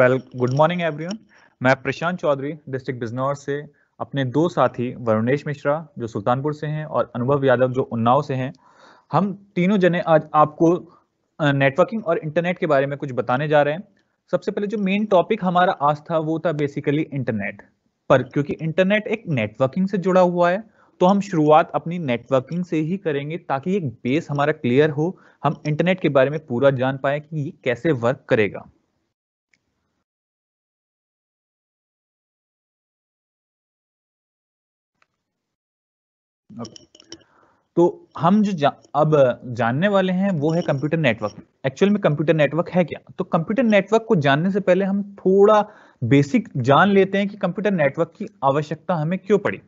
Good morning everyone. मैं Prashant Chaudhary district Bijnor से अपने दो साथी वरुणेश मिश्रा जो सुल्तानपुर से हैं और अनुभव यादव जो उन्नाव से हैं, हम तीनों जने आज आपको नेटवर्किंग और इंटरनेट के बारे में कुछ बताने जा रहे हैं। सबसे पहले जो मेन टॉपिक हमारा आज था वो था बेसिकली इंटरनेट पर, क्योंकि इंटरनेट एक नेटवर्किंग से जुड़ा हुआ है तो हम शुरुआत अपनी नेटवर्किंग से ही करेंगे ताकि एक बेस हमारा क्लियर हो, हम इंटरनेट के बारे में पूरा जान पाए कि ये कैसे वर्क करेगा। तो हम जो अब जानने वाले हैं वो है कंप्यूटर नेटवर्क। एक्चुअल में कंप्यूटर नेटवर्क है क्या? तो कंप्यूटर नेटवर्क को जानने से पहले हम थोड़ा बेसिक जान लेते हैं कि कंप्यूटर नेटवर्क की आवश्यकता हमें क्यों पड़ी।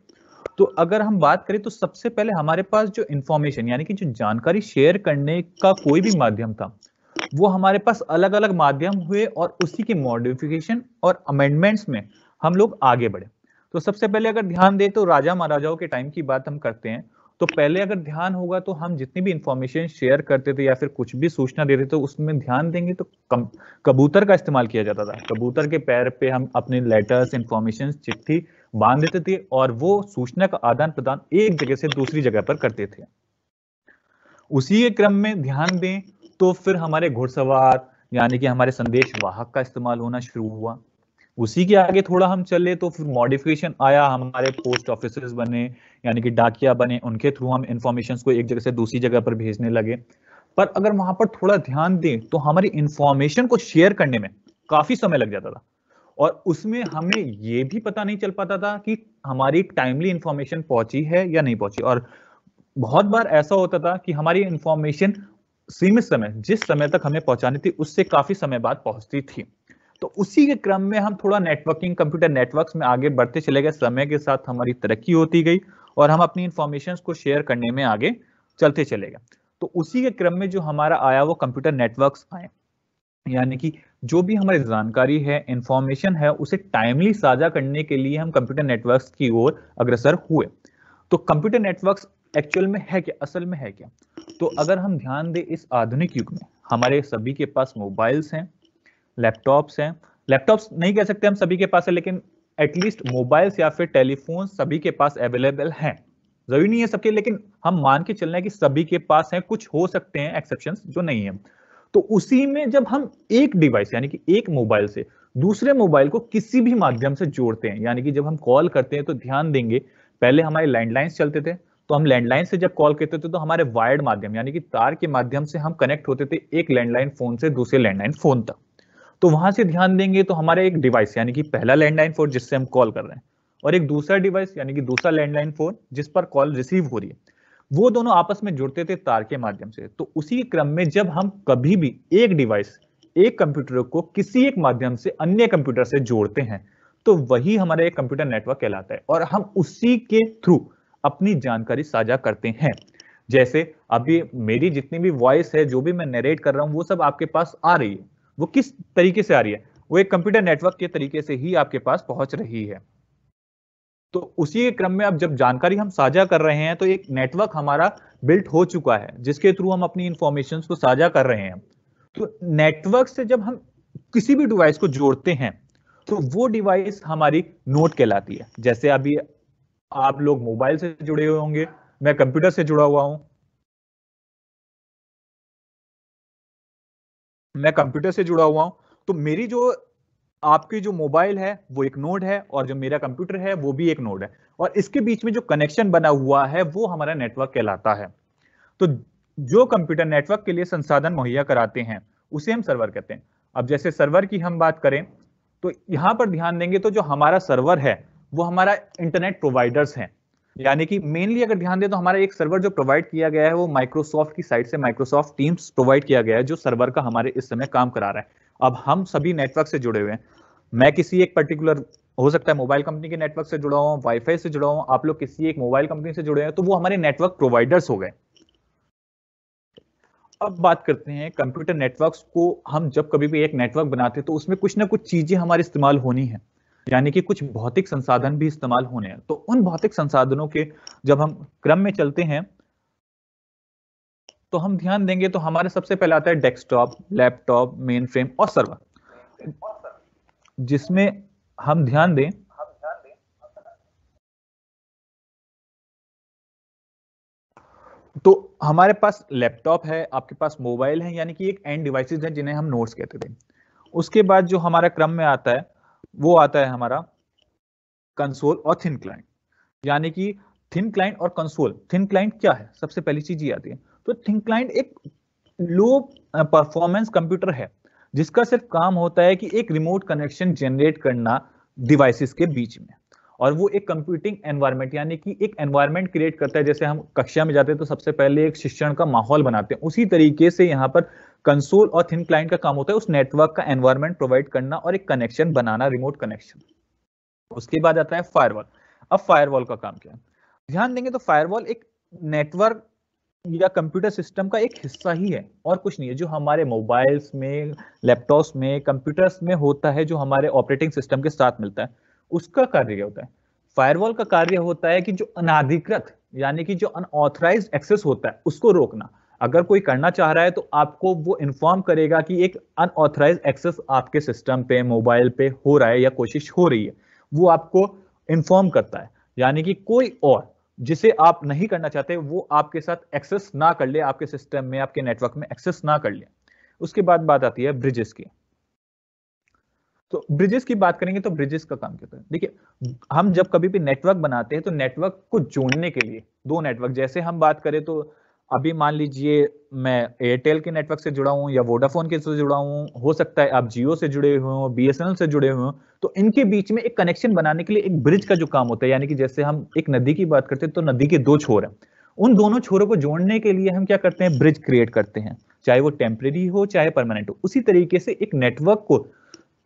तो अगर हम बात करें तो सबसे पहले हमारे पास जो इंफॉर्मेशन यानी कि जो जानकारी शेयर करने का कोई भी माध्यम था वो हमारे पास अलग अलग माध्यम हुए और उसी के मॉडिफिकेशन और अमेंडमेंट्स में हम लोग आगे बढ़े। तो सबसे पहले अगर ध्यान दें तो राजा महाराजाओं के टाइम की बात हम करते हैं। तो पहले अगर ध्यान होगा तो हम जितनी भी इंफॉर्मेशन शेयर करते थे या फिर कुछ भी सूचना देते थे तो उसमें ध्यान देंगे तो कबूतर का इस्तेमाल किया जाता था। कबूतर के पैर पे हम अपने लेटर्स, इंफॉर्मेशन, चिट्ठी बांध देते थे और वो सूचना का आदान प्रदान एक जगह से दूसरी जगह पर करते थे। उसी के क्रम में ध्यान दें तो फिर हमारे घुड़सवार यानी कि हमारे संदेश वाहक का इस्तेमाल होना शुरू हुआ। उसी के आगे थोड़ा हम चले तो फिर मॉडिफिकेशन आया, हमारे पोस्ट ऑफिसेस बने यानी कि डाकिया बने, उनके थ्रू हम इंफॉर्मेशन को एक जगह से दूसरी जगह पर भेजने लगे। पर अगर वहां पर थोड़ा ध्यान दें तो हमारी इंफॉर्मेशन को शेयर करने में काफी समय लग जाता था और उसमें हमें यह भी पता नहीं चल पाता था कि हमारी टाइमली इंफॉर्मेशन पहुंची है या नहीं पहुंची। और बहुत बार ऐसा होता था कि हमारी इंफॉर्मेशन सीमित समय, जिस समय तक हमें पहुंचानी थी उससे काफी समय बाद पहुंचती थी। तो उसी के क्रम में हम थोड़ा नेटवर्किंग, कंप्यूटर नेटवर्क्स में आगे बढ़ते चले गए। समय के साथ हमारी तरक्की होती गई और हम अपनी इंफॉर्मेशन को शेयर करने में आगे चलते चले गए। तो उसी के क्रम में जो हमारा आया वो कंप्यूटर नेटवर्क्स आए, यानी कि जो भी हमारी जानकारी है, इंफॉर्मेशन है, उसे टाइमली साझा करने के लिए हम कंप्यूटर नेटवर्क्स की ओर अग्रसर हुए। तो कंप्यूटर नेटवर्क्स एक्चुअल में है क्या, असल में है क्या? तो अगर हम ध्यान दें इस आधुनिक युग में हमारे सभी के पास मोबाइल्स हैं, लैपटॉप्स हैं। लैपटॉप्स नहीं कह सकते हम सभी के पास है, लेकिन एटलीस्ट मोबाइल्स या फिर टेलीफोन सभी के पास अवेलेबल हैं। जरूरी नहीं है सबके, लेकिन हम मान के चल रहे हैं कि सभी के पास है। कुछ हो सकते हैं एक्सेप्शंस जो नहीं है। तो उसी में जब हम एक डिवाइस यानी कि एक मोबाइल से दूसरे मोबाइल को किसी भी माध्यम से जोड़ते हैं, यानी कि जब हम कॉल करते हैं तो ध्यान देंगे पहले हमारे लैंडलाइंस चलते थे। तो हम लैंडलाइन से जब कॉल करते थे तो हमारे वायर्ड माध्यम यानी कि तार के माध्यम से हम कनेक्ट होते थे एक लैंडलाइन फोन से दूसरे लैंडलाइन फोन तक। तो वहां से ध्यान देंगे तो हमारे एक डिवाइस यानी कि पहला लैंडलाइन फोन जिससे हम कॉल कर रहे हैं और एक दूसरा डिवाइस यानी कि दूसरा लैंडलाइन फोन जिस पर कॉल रिसीव हो रही है, वो दोनों आपस में जुड़ते थे तार के माध्यम से। तो उसी क्रम में जब हम कभी भी एक डिवाइस, एक कंप्यूटर को किसी एक माध्यम से अन्य कंप्यूटर से जोड़ते हैं तो वही हमारा एक कंप्यूटर नेटवर्क कहलाता है और हम उसी के थ्रू अपनी जानकारी साझा करते हैं। जैसे अभी मेरी जितनी भी वॉइस है, जो भी मैं नरेट कर रहा हूं, वो सब आपके पास आ रही है। वो किस तरीके से आ रही है? वो एक कंप्यूटर नेटवर्क के तरीके से ही आपके पास पहुंच रही है। तो उसी के क्रम में अब जब जानकारी हम साझा कर रहे हैं तो एक नेटवर्क हमारा बिल्ट हो चुका है जिसके थ्रू हम अपनी इंफॉर्मेशन को साझा कर रहे हैं। तो नेटवर्क से जब हम किसी भी डिवाइस को जोड़ते हैं तो वो डिवाइस हमारी नोड कहलाती है। जैसे अभी आप लोग मोबाइल से जुड़े हुए होंगे, मैं कंप्यूटर से जुड़ा हुआ हूं, मैं कंप्यूटर से जुड़ा हुआ हूं। तो मेरी जो आपकी जो मोबाइल है वो एक नोड है और जो मेरा कंप्यूटर है वो भी एक नोड है और इसके बीच में जो कनेक्शन बना हुआ है वो हमारा नेटवर्क कहलाता है। तो जो कंप्यूटर नेटवर्क के लिए संसाधन मुहैया कराते हैं उसे हम सर्वर कहते हैं। अब जैसे सर्वर की हम बात करें तो यहां पर ध्यान देंगे तो जो हमारा सर्वर है वो हमारा इंटरनेट प्रोवाइडर्स हैं। यानी कि मेनली अगर ध्यान दें तो हमारा एक सर्वर जो प्रोवाइड किया गया है वो माइक्रोसॉफ्ट की साइड से माइक्रोसॉफ्ट टीम्स प्रोवाइड किया गया है, जो सर्वर का हमारे इस समय काम करा रहा है। अब हम सभी नेटवर्क से जुड़े हुए हैं। मैं किसी एक पर्टिकुलर, हो सकता है मोबाइल कंपनी के नेटवर्क से जुड़ा हूं, वाईफाई से जुड़ा हूं, आप लोग किसी एक मोबाइल कंपनी से जुड़े हैं, तो वो हमारे नेटवर्क प्रोवाइडर्स हो गए। अब बात करते हैं कंप्यूटर नेटवर्क्स को। हम जब कभी भी एक नेटवर्क बनाते हैं तो उसमें कुछ ना कुछ चीजें हमारे इस्तेमाल होनी है, यानी कि कुछ भौतिक संसाधन भी इस्तेमाल होने हैं। तो उन भौतिक संसाधनों के जब हम क्रम में चलते हैं तो हम ध्यान देंगे तो हमारे सबसे पहले आता है डेस्कटॉप, लैपटॉप, मेन फ्रेम और सर्वर। जिसमें हम ध्यान दें तो हमारे पास लैपटॉप है, आपके पास मोबाइल है, यानी कि एक एंड डिवाइसेस हैं जिन्हें हम नोड्स कहते थे। उसके बाद जो हमारा क्रम में आता है वो आता है हमारा कंसोल और थिन क्लाइंट। यानी कि थिन क्लाइंट और कंसोल। थिन क्लाइंट क्या है, सबसे पहली चीज ये आती है। तो थिन क्लाइंट एक लो परफॉर्मेंस कंप्यूटर है जिसका सिर्फ काम होता है कि एक रिमोट कनेक्शन जनरेट करना डिवाइसेस के बीच में, और वो एक कंप्यूटिंग एनवायरनमेंट यानी कि एक एनवायरनमेंट क्रिएट करता है। जैसे हम कक्षा में जाते हैं तो सबसे पहले एक शिक्षण का माहौल बनाते हैं, उसी तरीके से यहाँ पर कंसोल और थिन क्लाइंट का काम होता है उस नेटवर्क का एनवायरनमेंट प्रोवाइड करना और एक कनेक्शन बनाना, रिमोट कनेक्शन। उसके बाद आता है फायरवॉल। अब फायरवॉल का काम क्या है, ध्यान देंगे तो फायरवॉल एक नेटवर्क या कंप्यूटर सिस्टम का एक हिस्सा ही है और कुछ नहीं है, जो हमारे मोबाइल्स में, लैपटॉप्स में, कंप्यूटर्स में होता है, जो हमारे ऑपरेटिंग सिस्टम के साथ मिलता है, उसका कार्य क्या होता है। फायरवॉल का कार्य होता है कि जो अनाधिकृत यानी कि जो अनऑथराइज्ड एक्सेस होता है उसको रोकना। अगर कोई करना चाह रहा है तो आपको वो इन्फॉर्म करेगा कि एक अनऑथराइज्ड एक्सेस आपके सिस्टम पे, मोबाइल पे हो रहा है या कोशिश हो रही है, वो आपको इन्फॉर्म करता है। यानी कि कोई और जिसे आप नहीं करना चाहते वो आपके साथ एक्सेस ना कर ले, आपके सिस्टम में, आपके नेटवर्क में एक्सेस ना कर ले। उसके बाद बात आती है ब्रिजेस की। तो ब्रिजेस की बात करेंगे तो ब्रिजेस का काम क्या होता है। देखिए, हम जब कभी भी नेटवर्क बनाते हैं तो नेटवर्क को जोड़ने के लिए दो नेटवर्क, जैसे हम बात करें तो अभी मान लीजिए मैं एयरटेल के नेटवर्क से जुड़ा हूं या वोडाफोन के से जुड़ा हूं, हो सकता है आप जियो से जुड़े हुए हो, बीएसएनएल से जुड़े हुए हो, तो इनके बीच में एक कनेक्शन बनाने के लिए एक ब्रिज का जो काम होता है, यानी कि जैसे हम एक नदी की बात करते हैं तो नदी के दो छोर हैं, उन दोनों छोरों को जोड़ने के लिए हम क्या करते हैं, ब्रिज क्रिएट करते हैं, चाहे वो टेम्परेरी हो चाहे परमानेंट हो। उसी तरीके से एक नेटवर्क को,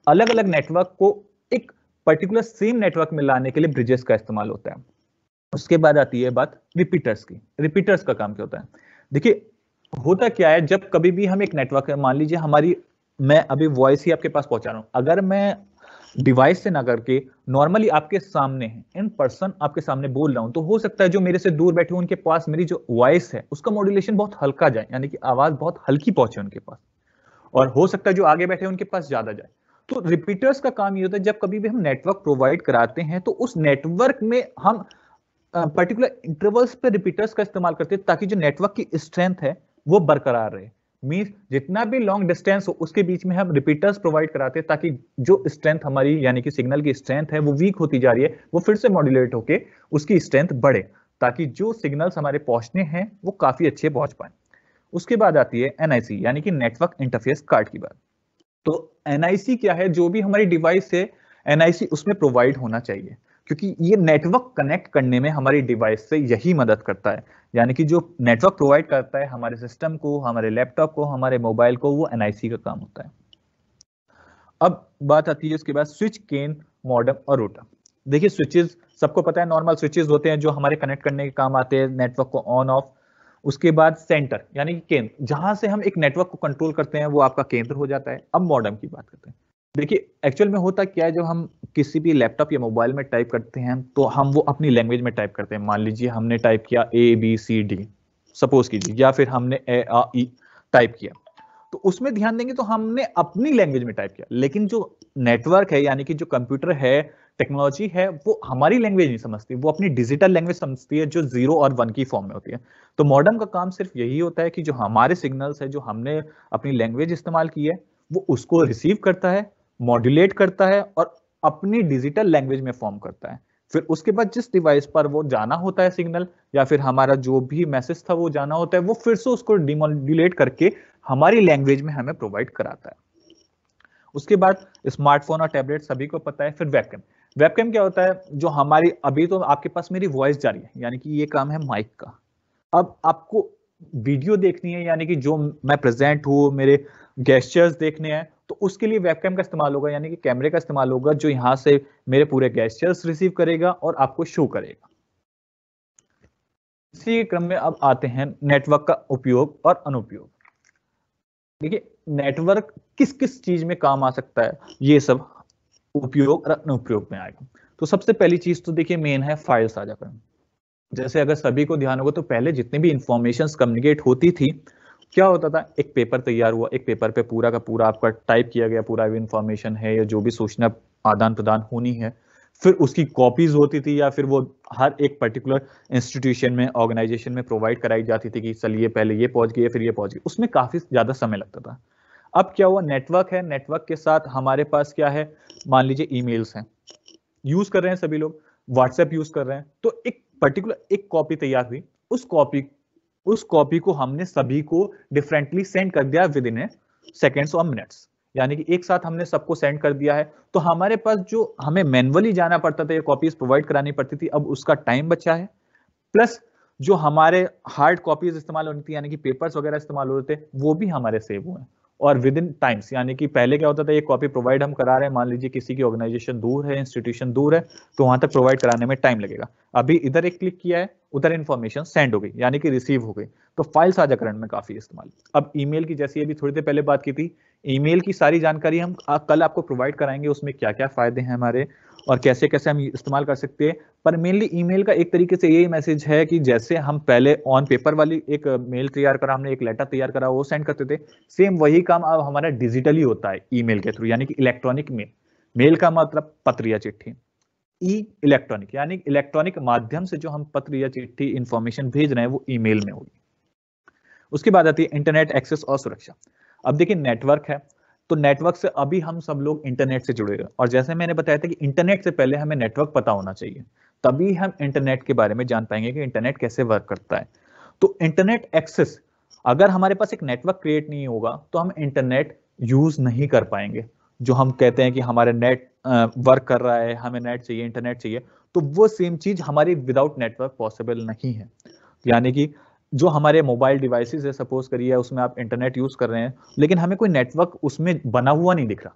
अलग अलग नेटवर्क को एक पर्टिकुलर सेम नेटवर्क में लाने के लिए ब्रिजेस का इस्तेमाल होता है। उसके बाद आती है बात रिपीटर्स की। रिपीटर्स का काम क्या होता है, देखिए होता क्या है, जब कभी भी हम एक नेटवर्क है, मान लीजिए हमारी, मैं अभी वॉइस ही आपके पास पहुंचा रहा हूं, अगर मैं डिवाइस से ना करके नॉर्मली आपके सामने है, इन पर्सन आपके सामने बोल रहा हूं, तो हो सकता है जो मेरे से दूर बैठे हो उनके पास मेरी जो वॉइस है उसका मॉड्यूलेशन बहुत हल्का जाए, यानी कि आवाज बहुत हल्की पहुंचे उनके पास, और हो सकता है जो आगे बैठे उनके पास ज्यादा जाए। तो रिपीटर्स का काम ये होता है, जब कभी भी हम नेटवर्क प्रोवाइड कराते हैं तो उस नेटवर्क में हम पर्टिकुलर इंटरवल्स पे रिपीटर्स का इस्तेमाल करते हैं ताकि जो नेटवर्क की स्ट्रेंथ है वो बरकरार रहे। मींस जितना भी लॉन्ग डिस्टेंस हो उसके बीच में हम रिपीटर्स प्रोवाइड कराते हैं ताकि जो स्ट्रेंथ हमारी, यानी कि सिग्नल की स्ट्रेंथ है वो वीक होती जा रही है, वो फिर से मॉड्यूलेट होके उसकी स्ट्रेंथ बढ़े, ताकि जो सिग्नल्स हमारे पहुंचने हैं वो काफी अच्छे पहुंच पाए। उसके बाद आती है एनआईसी, यानी कि नेटवर्क इंटरफेस कार्ड की बात। तो एनआईसी क्या है, जो भी हमारी डिवाइस है एनआईसी उसमें प्रोवाइड होना चाहिए, क्योंकि ये नेटवर्क कनेक्ट करने में हमारी डिवाइस से यही मदद करता है। यानी कि जो नेटवर्क प्रोवाइड करता है हमारे सिस्टम को, हमारे लैपटॉप को, हमारे मोबाइल को, वो एनआईसी का काम होता है। अब बात आती है उसके बाद स्विच, केन, मॉडेम और रूटर। देखिए स्विचेस सबको पता है, नॉर्मल स्विचेस होते हैं जो हमारे कनेक्ट करने के काम आते हैं, नेटवर्क को ऑन ऑफ। उसके बाद सेंटर यानी कि केंद्र, जहां से हम एक नेटवर्क को कंट्रोल करते हैं वो आपका केंद्र हो जाता है। अब मॉडेम की बात करते हैं। देखिए एक्चुअल में होता क्या है, जब हम किसी भी लैपटॉप या मोबाइल में टाइप करते हैं तो हम वो अपनी लैंग्वेज में टाइप करते हैं। मान लीजिए हमने टाइप किया ABCD, सपोज कीजिए, या फिर हमने A टाइप किया, तो उसमें ध्यान देंगे तो हमने अपनी लैंग्वेज में टाइप किया, लेकिन जो नेटवर्क है यानी कि जो कंप्यूटर है, टेक्नोलॉजी है, वो हमारी लैंग्वेज नहीं समझती, वो अपनी डिजिटल लैंग्वेज समझती है जो 0 और 1 की फॉर्म में होती है। तो मॉडेम का काम सिर्फ यही होता है कि जो हमारे सिग्नल्स है, जो हमने अपनी लैंग्वेज इस्तेमाल की है, वो उसको रिसीव करता है, मॉड्यूलेट करता है और अपनी डिजिटल लैंग्वेज में फॉर्म करता है। फिर उसके बाद जिस डिवाइस पर वो जाना होता है सिग्नल, या फिर हमारा जो भी मैसेज था वो जाना होता है, वो फिर से उसको डिमॉड्यूलेट करके हमारी लैंग्वेज में हमें प्रोवाइड कराता है। उसके बाद स्मार्टफोन और टैबलेट सभी को पता है। फिर वेबकैम। वेबकैम क्या होता है, जो हमारी, अभी तो आपके पास मेरी वॉइस जा रही है, यानी कि ये काम है माइक का। अब आपको वीडियो देखनी है, यानी कि जो मैं प्रेजेंट हूँ, मेरे गेस्चर्स देखने हैं, तो उसके लिए वेबकैम का इस्तेमाल होगा, यानी कि कैमरे का इस्तेमाल होगा, जो यहां से मेरे पूरे गेस्चर्स रिसीव करेगा और आपको शो करेगा। इसी क्रम में अब आते हैं नेटवर्क का उपयोग और अनुपयोग। देखिए नेटवर्क किस किस चीज में काम आ सकता है, ये सब उपयोग और अनुप्रयोग में आएगा। तो सबसे पहली चीज तो देखिए मेन है फाइल साझा करना। जैसे अगर सभी को ध्यान होगा तो पहले जितनी भी इंफॉर्मेशन कम्युनिकेट होती थी क्या होता था, एक पेपर तैयार हुआ, एक पेपर पे पूरा का पूरा आपका टाइप किया गया पूरा इंफॉर्मेशन है या जो भी सूचना आदान प्रदान होनी है, फिर उसकी कॉपीज होती थी या फिर वो हर एक पर्टिकुलर इंस्टीट्यूशन में ऑर्गेनाइजेशन में प्रोवाइड कराई जाती थी कि चलिए पहले ये पहुंच गई फिर ये पहुंच गई, उसमें काफी ज्यादा समय लगता था। अब क्या हुआ, नेटवर्क है, नेटवर्क के साथ हमारे पास क्या है, मान लीजिए ईमेल्स हैं, यूज कर रहे हैं सभी लोग, व्हाट्सएप यूज कर रहे हैं, तो एक पर्टिकुलर एक कॉपी तैयार हुई, उस कॉपी को हमने सभी को डिफरेंटली सेंड कर दिया विद इन ए सेकेंड्स और मिनट्स, यानी कि एक साथ हमने सबको सेंड कर दिया है। तो हमारे पास जो हमें मैनुअली जाना पड़ता था, ये कॉपीज प्रोवाइड करानी पड़ती थी, अब उसका टाइम बचा है, प्लस जो हमारे हार्ड कॉपीज इस्तेमाल होती थी यानी कि पेपर्स वगैरह इस्तेमाल होते थे वो भी हमारे सेव हुए और विद इन टाइम्स, यानी कि पहले क्या होता था, ये कॉपी प्रोवाइड हम करा रहे हैं, मान लीजिए किसी की ऑर्गेनाइजेशन दूर है, इंस्टीट्यूशन दूर है, तो वहां तक प्रोवाइड कराने में टाइम लगेगा। अभी इधर एक क्लिक किया है, उधर इन्फॉर्मेशन सेंड हो गई यानी कि रिसीव हो गई, तो फाइल साझाकरण में काफी इस्तेमाल। अब ईमेल की, जैसे अभी थोड़ी देर पहले बात की थी, ईमेल की सारी जानकारी हम कल आपको प्रोवाइड कराएंगे, उसमें क्या क्या फायदे हैं हमारे और कैसे कैसे हम इस्तेमाल कर सकते हैं। पर मेनली ईमेल का एक तरीके से यही मैसेज है कि जैसे हम पहले ऑन पेपर वाली एक मेल तैयार करा, हमने एक लेटर तैयार करा, वो सेंड करते थे, सेम वही काम अब हमारा डिजिटली होता है ईमेल के थ्रू, यानी कि इलेक्ट्रॉनिक मेल। मेल का मतलब पत्र या चिट्ठी, ई इलेक्ट्रॉनिक यानी इलेक्ट्रॉनिक माध्यम से जो हम पत्र या चिट्ठी इंफॉर्मेशन भेज रहे हैं वो ईमेल में होगी। उसके बाद आती है इंटरनेट एक्सेस और सुरक्षा। अब देखिए नेटवर्क है, तो नेटवर्क से अभी हम सब लोग इंटरनेट से जुड़े हुए, और जैसे मैंने बताया था कि इंटरनेट से पहले हमें नेटवर्क पता होना चाहिए, तभी हम इंटरनेट के बारे में जान पाएंगे कि इंटरनेट कैसे वर्क करता है। तो इंटरनेट एक्सेस, अगर हमारे पास एक नेटवर्क क्रिएट नहीं होगा तो हम इंटरनेट यूज नहीं कर पाएंगे। जो हम कहते हैं कि हमारे नेट वर्क कर रहा है, हमें नेट चाहिए, इंटरनेट चाहिए, तो वो सेम चीज हमारी विदाउट नेटवर्क पॉसिबल नहीं है। यानी कि जो हमारे मोबाइल डिवाइसेस है, सपोज करिए उसमें आप इंटरनेट यूज कर रहे हैं, लेकिन हमें कोई नेटवर्क उसमें बना हुआ नहीं दिख रहा,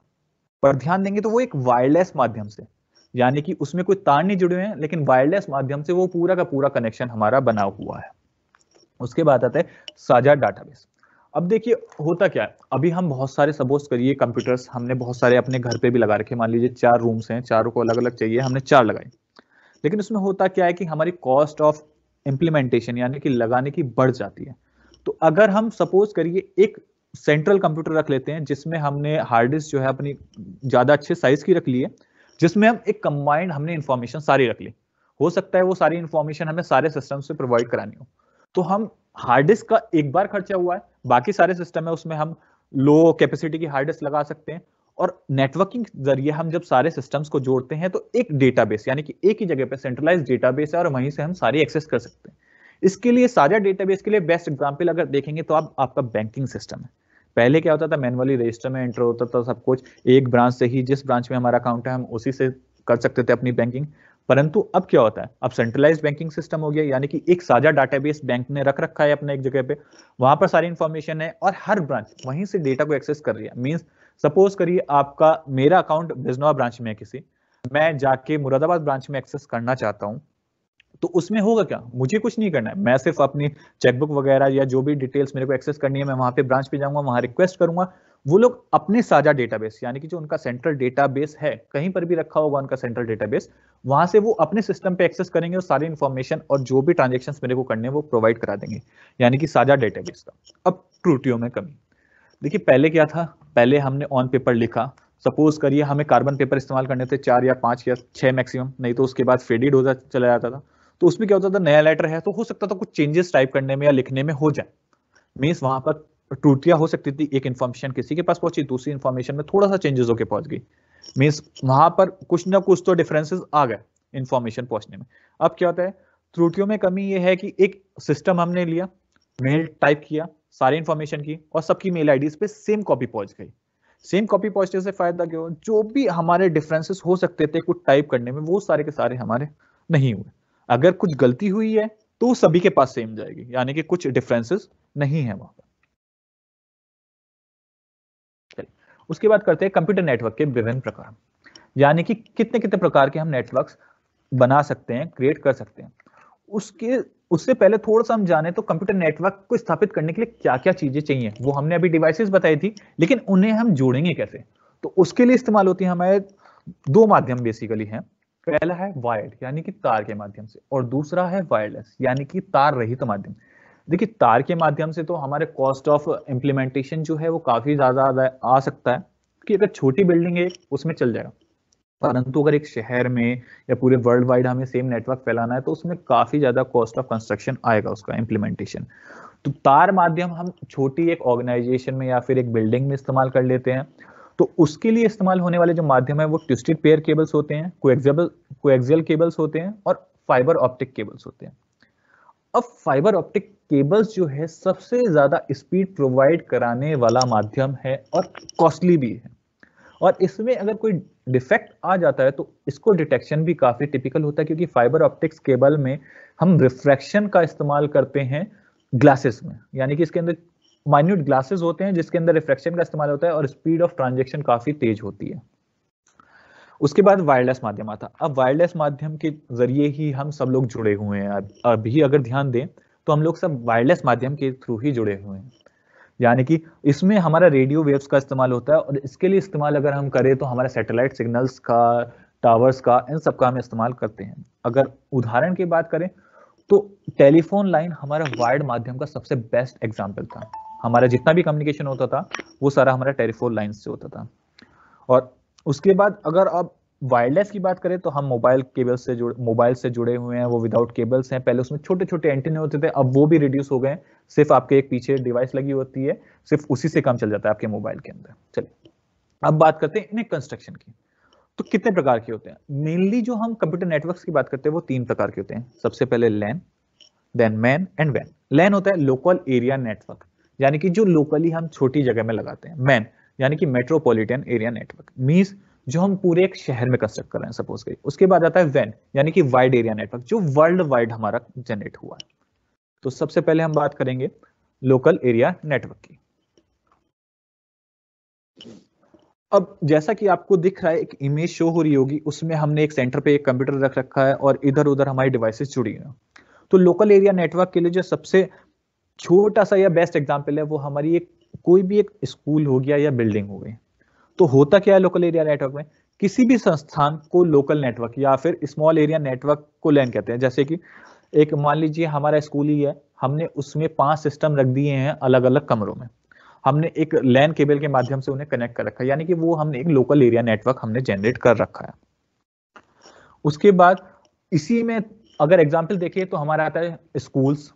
पर ध्यान देंगे तो वो एक वायरलेस माध्यम से, यानी कि उसमें कोई तार नहीं जुड़े हुए हैं, लेकिन वायरलेस माध्यम से वो पूरा का पूरा कनेक्शन हमारा बना हुआ है। उसके बाद आता है साझा डाटाबेस। अब देखिए होता क्या है, अभी हम बहुत सारे, सपोज करिए कंप्यूटर्स हमने बहुत सारे अपने घर पे भी लगा रखे, मान लीजिए 4 रूम्स हैं, चारों को अलग अलग चाहिए, हमने 4 लगाए, लेकिन उसमें होता क्या है कि हमारी कॉस्ट ऑफ इंप्लीमेंटेशन यानी कि लगाने की बढ़ जाती है। तो अगर हम सपोज करिए एक सेंट्रल कंप्यूटर रख लेते हैं जिसमें हमने हार्ड डिस्क जो है अपनी ज्यादा अच्छे साइज की रख ली है, जिसमें हम एक कंबाइंड हमने इंफॉर्मेशन सारी रख ली, हो सकता है वो सारी इंफॉर्मेशन हमें सारे सिस्टम से प्रोवाइड करानी हो, तो हम हार्ड डिस्क का एक बार खर्चा हुआ है, बाकी सारे सिस्टम है उसमें हम लो कैपेसिटी की हार्ड डिस्क लगा सकते हैं, और नेटवर्किंग जरिए हम जब सारे सिस्टम्स को जोड़ते हैं तो एक डेटाबेस यानी कि एक ही जगह पे सेंट्रलाइज्ड डेटाबेस है और वहीं से हम सारी एक्सेस कर सकते हैं। इसके लिए साझा डेटाबेस के लिए बेस्ट एग्जांपल अगर देखेंगे तो आप आपका बैंकिंग सिस्टम है। पहले क्या होता था, मैनुअली रजिस्टर में एंटर होता था सब कुछ, एक ब्रांच से ही, जिस ब्रांच में हमारा अकाउंट है हम उसी से कर सकते थे अपनी बैंकिंग। परंतु अब क्या होता है, अब सेंट्रलाइज्ड बैंकिंग सिस्टम हो गया, यानी कि एक साझा डाटाबेस बैंक ने रख रखा है अपने एक जगह पे, वहां पर सारी इंफॉर्मेशन है और हर ब्रांच वहीं से डेटा को एक्सेस कर रही है। मींस सपोज करिए आपका, मेरा अकाउंट बिजनौर ब्रांच में है किसी, मैं जाके मुरादाबाद ब्रांच में एक्सेस करना चाहता हूं, तो उसमें होगा क्या, मुझे कुछ नहीं करना है, मैं सिर्फ अपनी चेकबुक वगैरह या जो भी डिटेल्स मेरे को एक्सेस करनी है, मैं वहां पे ब्रांच पे जाऊंगा, वहां रिक्वेस्ट करूंगा, वो लोग अपने साझा डेटाबेस यानी कि जो उनका सेंट्रल डेटाबेस है, कहीं पर भी रखा होगा उनका सेंट्रल डेटाबेस, वहां से वो अपने सिस्टम पे एक्सेस करेंगे और सारी इंफॉर्मेशन और जो भी ट्रांजेक्शन मेरे को करने हैं वो प्रोवाइड करा देंगे, यानी कि साझा डेटाबेस का। अब त्रुटियों में कमी, देखिए पहले क्या था, पहले हमने ऑन पेपर लिखा, सपोज करिए हमें कार्बन पेपर इस्तेमाल करने थे 4 या 5 या 6 मैक्सिमम, नहीं तो उसके बाद फेडेड होता चला जाता था, तो उसमें क्या होता था, नया लेटर है तो हो सकता था कुछ चेंजेस टाइप करने में या लिखने में हो जाए, मीन्स वहां पर त्रुटियां हो सकती थी, एक इन्फॉर्मेशन किसी के पास पहुंची, दूसरी इन्फॉर्मेशन में थोड़ा सा चेंजेस होकर पहुंच गई, मीन्स वहां पर कुछ ना कुछ तो डिफरेंसेस आ गए इन्फॉर्मेशन पहुंचने में। अब क्या होता है, त्रुटियों में कमी यह है कि एक सिस्टम हमने लिया, मेल टाइप किया, सारी इंफॉर्मेशन की और सबकी मेल आईडीज पे सेम कॉपी पहुंच गई। सेम कॉपी पहुंचने से फायदा क्या हो, जो भी हमारे डिफरेंसेस हो सकते थे कुछ टाइप करने में, वो सारे के सारे हमारे नहीं हुए। अगर कुछ गलती हुई है तो सभी के पास सेम जाएगी, यानी कि कुछ डिफरेंसेस नहीं है वहां पर। चलिए उसके बाद करते हैं कंप्यूटर नेटवर्क के विभिन्न प्रकार, यानी कि कितने कितने प्रकार के हम नेटवर्क्स बना सकते हैं, क्रिएट कर सकते हैं। उसके उससे पहले थोड़ा सा हम जाने तो कंप्यूटर नेटवर्क को स्थापित करने के लिए क्या क्या चीजें चाहिए, वो हमने अभी डिवाइसेस बताई थी, लेकिन उन्हें हम जोड़ेंगे कैसे, तो उसके लिए इस्तेमाल होती है हमारे 2 माध्यम बेसिकली हैं। पहला है वायर्ड यानी कि तार के माध्यम से, और दूसरा है वायरलेस यानी कि तार रहित माध्यम। देखिए तार के माध्यम से तो हमारे कॉस्ट ऑफ इम्प्लीमेंटेशन जो है वो काफी ज्यादा आ सकता है कि अगर छोटी बिल्डिंग है उसमें चल जाएगा, परंतु अगर एक शहर में या पूरे वर्ल्ड वाइड हमें सेम नेटवर्क फैलाना है तो उसमें काफी ज्यादा कॉस्ट ऑफ कंस्ट्रक्शन आएगा उसका इम्प्लीमेंटेशन। तो तार माध्यम हम छोटी एक ऑर्गेनाइजेशन में या फिर एक बिल्डिंग में इस्तेमाल कर लेते हैं। तो उसके लिए इस्तेमाल होने वाले जो माध्यम है वो ट्विस्टेड पेयर केबल्स होते हैं, कोएक्सियल केबल्स होते हैं और फाइबर ऑप्टिक केबल्स होते हैं। अब फाइबर ऑप्टिक केबल्स जो है सबसे ज्यादा स्पीड प्रोवाइड कराने वाला माध्यम है और कॉस्टली भी है, और इसमें अगर कोई डिफेक्ट आ जाता है तो इसको डिटेक्शन भी काफी टिपिकल होता है, क्योंकि फाइबर ऑप्टिक्स केबल में हम रिफ्रैक्शन का इस्तेमाल करते हैं ग्लासेस में, यानी कि इसके अंदर माइन्यूट ग्लासेस होते हैं जिसके अंदर रिफ्रैक्शन का इस्तेमाल होता है और स्पीड ऑफ ट्रांजैक्शन काफी तेज होती है। उसके बाद वायरलेस माध्यम आता। अब वायरलेस माध्यम के जरिए ही हम सब लोग जुड़े हुए हैं। अभी अगर ध्यान दें तो हम लोग सब वायरलेस माध्यम के थ्रू ही जुड़े हुए हैं, यानी कि इसमें हमारा रेडियो वेव्स का इस्तेमाल होता है, और इसके लिए इस्तेमाल अगर हम करें तो हमारे सैटेलाइट सिग्नल्स का, टावर्स का, इन सब का हम इस्तेमाल करते हैं। अगर उदाहरण की बात करें तो टेलीफोन लाइन हमारा वायर्ड माध्यम का सबसे बेस्ट एग्जाम्पल था। हमारा जितना भी कम्युनिकेशन होता था वो सारा हमारा टेलीफोन लाइन से होता था। और उसके बाद अगर आप वायरलेस की बात करें तो हम मोबाइल से जुड़े हुए हैं, वो विदाउट केबल्स हैं। पहले उसमें छोटे छोटे एंटीने होते थे, अब वो भी रिड्यूस हो गए, सिर्फ आपके एक पीछे डिवाइस लगी होती है, सिर्फ उसी से काम चल जाता है आपके मोबाइल के अंदर। चलिए अब बात करते हैं इन्हें कंस्ट्रक्शन की। तो कितने प्रकार के होते हैं? मेनली जो हम कंप्यूटर नेटवर्क्स की बात करते हैं वो 3 प्रकार के होते हैं। सबसे पहले लैन, देन मैन एंड वैन। लैन होता है लोकल एरिया नेटवर्क, यानी कि जो लोकली हम छोटी जगह में लगाते हैं। मैन यानी कि मेट्रोपॉलिटन एरिया नेटवर्क, मींस जो हम पूरे एक शहर में कंस्ट्रक्ट कर रहे हैं सपोज करिए। उसके बाद आता है वैन यानी कि वाइड एरिया नेटवर्क, जो वर्ल्ड वाइड हमारा जनरेट हुआ है। तो सबसे पहले हम बात करेंगे लोकल एरिया नेटवर्क की। अब जैसा कि आपको दिख रहा है, एक इमेज शो हो रही होगी, उसमें हमने एक सेंटर पे एक कंप्यूटर रख रखा है और इधर उधर हमारी डिवाइसेस जुड़ी हैं। तो लोकल एरिया नेटवर्क के लिए जो सबसे छोटा सा या बेस्ट एग्जांपल है वो हमारी एक कोई भी एक स्कूल हो गया या बिल्डिंग हो गई। तो होता क्या है लोकल एरिया नेटवर्क में, किसी भी संस्थान को लोकल नेटवर्क या फिर स्मॉल एरिया नेटवर्क को लैन कहते हैं। जैसे कि एक मान लीजिए हमारा स्कूल ही है, हमने उसमें 5 सिस्टम रख दिए हैं अलग अलग कमरों में, हमने एक लैन केबल के माध्यम से उन्हें कनेक्ट कर रखा है, यानी कि वो हमने एक लोकल एरिया नेटवर्क हमने जनरेट कर रखा है। उसके बाद इसी में अगर एग्जांपल देखिए तो हमारा आता है स्कूल्स,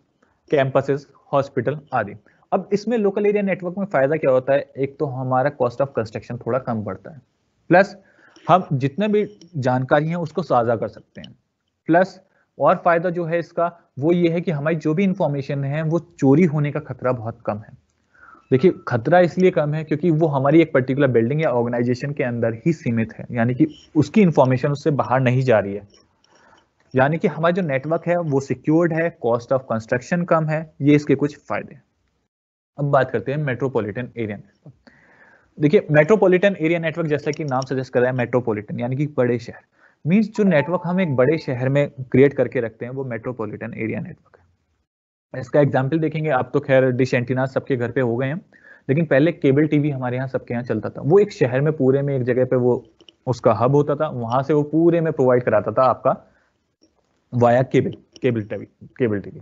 कैंपसेस, हॉस्पिटल आदि। अब इसमें लोकल एरिया नेटवर्क में फायदा क्या होता है, एक तो हमारा कॉस्ट ऑफ कंस्ट्रक्शन थोड़ा कम पड़ता है, प्लस हम जितने भी जानकारी है उसको साझा कर सकते हैं। प्लस और फायदा जो है इसका वो ये है कि हमारी जो भी इंफॉर्मेशन है वो चोरी होने का खतरा बहुत कम है। देखिए खतरा इसलिए कम है क्योंकि वो हमारी एक पर्टिकुलर बिल्डिंग या ऑर्गेनाइजेशन के अंदर ही सीमित है, यानी कि उसकी इंफॉर्मेशन उससे बाहर नहीं जा रही है, यानी कि हमारा जो नेटवर्क है वो सिक्योर्ड है, कॉस्ट ऑफ कंस्ट्रक्शन कम है। ये इसके कुछ फायदे। अब बात करते हैं मेट्रोपॉलिटन एरिया नेटवर्क। देखिए मेट्रोपॉलिटन एरिया नेटवर्क जैसा कि नाम सजेस्ट कर रहा है, मेट्रोपॉलिटन यानी कि बड़े शहर, मींस जो नेटवर्क हम एक बड़े शहर में क्रिएट करके रखते हैं वो मेट्रोपॉलिटन एरिया नेटवर्क है। इसका एग्जाम्पल देखेंगे आप तो खैर डिश एंटीना सबके घर पे हो गए हैं, लेकिन पहले केबल टीवी हमारे यहाँ सबके यहाँ चलता था। वो एक शहर में पूरे में एक जगह पे वो उसका हब होता था, वहां से वो पूरे में प्रोवाइड कराता था आपका वाया केबल टीवी।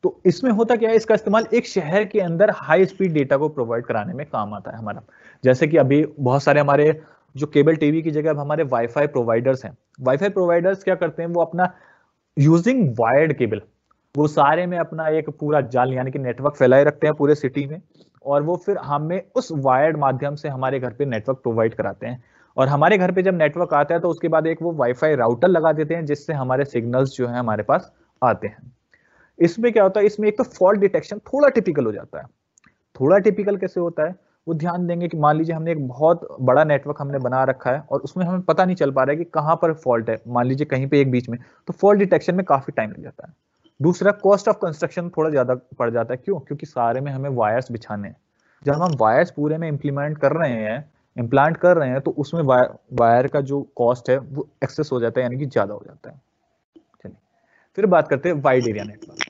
तो इसमें होता क्या है, इसका इस्तेमाल एक शहर के अंदर हाई स्पीड डेटा को प्रोवाइड कराने में काम आता है हमारा। जैसे कि अभी बहुत सारे हमारे जो केबल टीवी की जगह अब हमारे वाईफाई प्रोवाइडर्स हैं। वाईफाई प्रोवाइडर्स क्या करते हैं, वो अपना यूजिंग वायर्ड केबल वो सारे में अपना एक पूरा जाल यानी कि नेटवर्क फैलाए रखते हैं पूरे सिटी में, और वो फिर हमें उस वायर्ड माध्यम से हमारे घर पे नेटवर्क प्रोवाइड कराते हैं। और हमारे घर पे जब नेटवर्क आता है तो उसके बाद एक वो वाईफाई राउटर लगा देते हैं जिससे हमारे सिग्नल्स जो है हमारे पास आते हैं। इसमें क्या होता है, इसमें एक तो फॉल्ट डिटेक्शन थोड़ा टिपिकल हो जाता है। थोड़ा टिपिकल कैसे होता है, वो ध्यान देंगे कि मान लीजिए हमने एक बहुत बड़ा नेटवर्क हमने बना रखा है और उसमें हमें पता नहीं चल पा रहा है कि कहां पर फॉल्ट है, मान लीजिए कहीं पे एक बीच में, तो फॉल्ट डिटेक्शन में काफी टाइम लग जाता है। दूसरा कॉस्ट ऑफ कंस्ट्रक्शन थोड़ा ज्यादा पड़ जाता है। क्यों? क्योंकि सारे में हमें वायर्स बिछाने हैं। जब हम वायर्स पूरे में इम्प्लांट कर रहे हैं तो उसमें वायर का जो कॉस्ट है वो एक्सेस हो जाता है, यानी कि ज्यादा हो जाता है। चलिए फिर बात करते हैं वाइड एरिया नेटवर्क।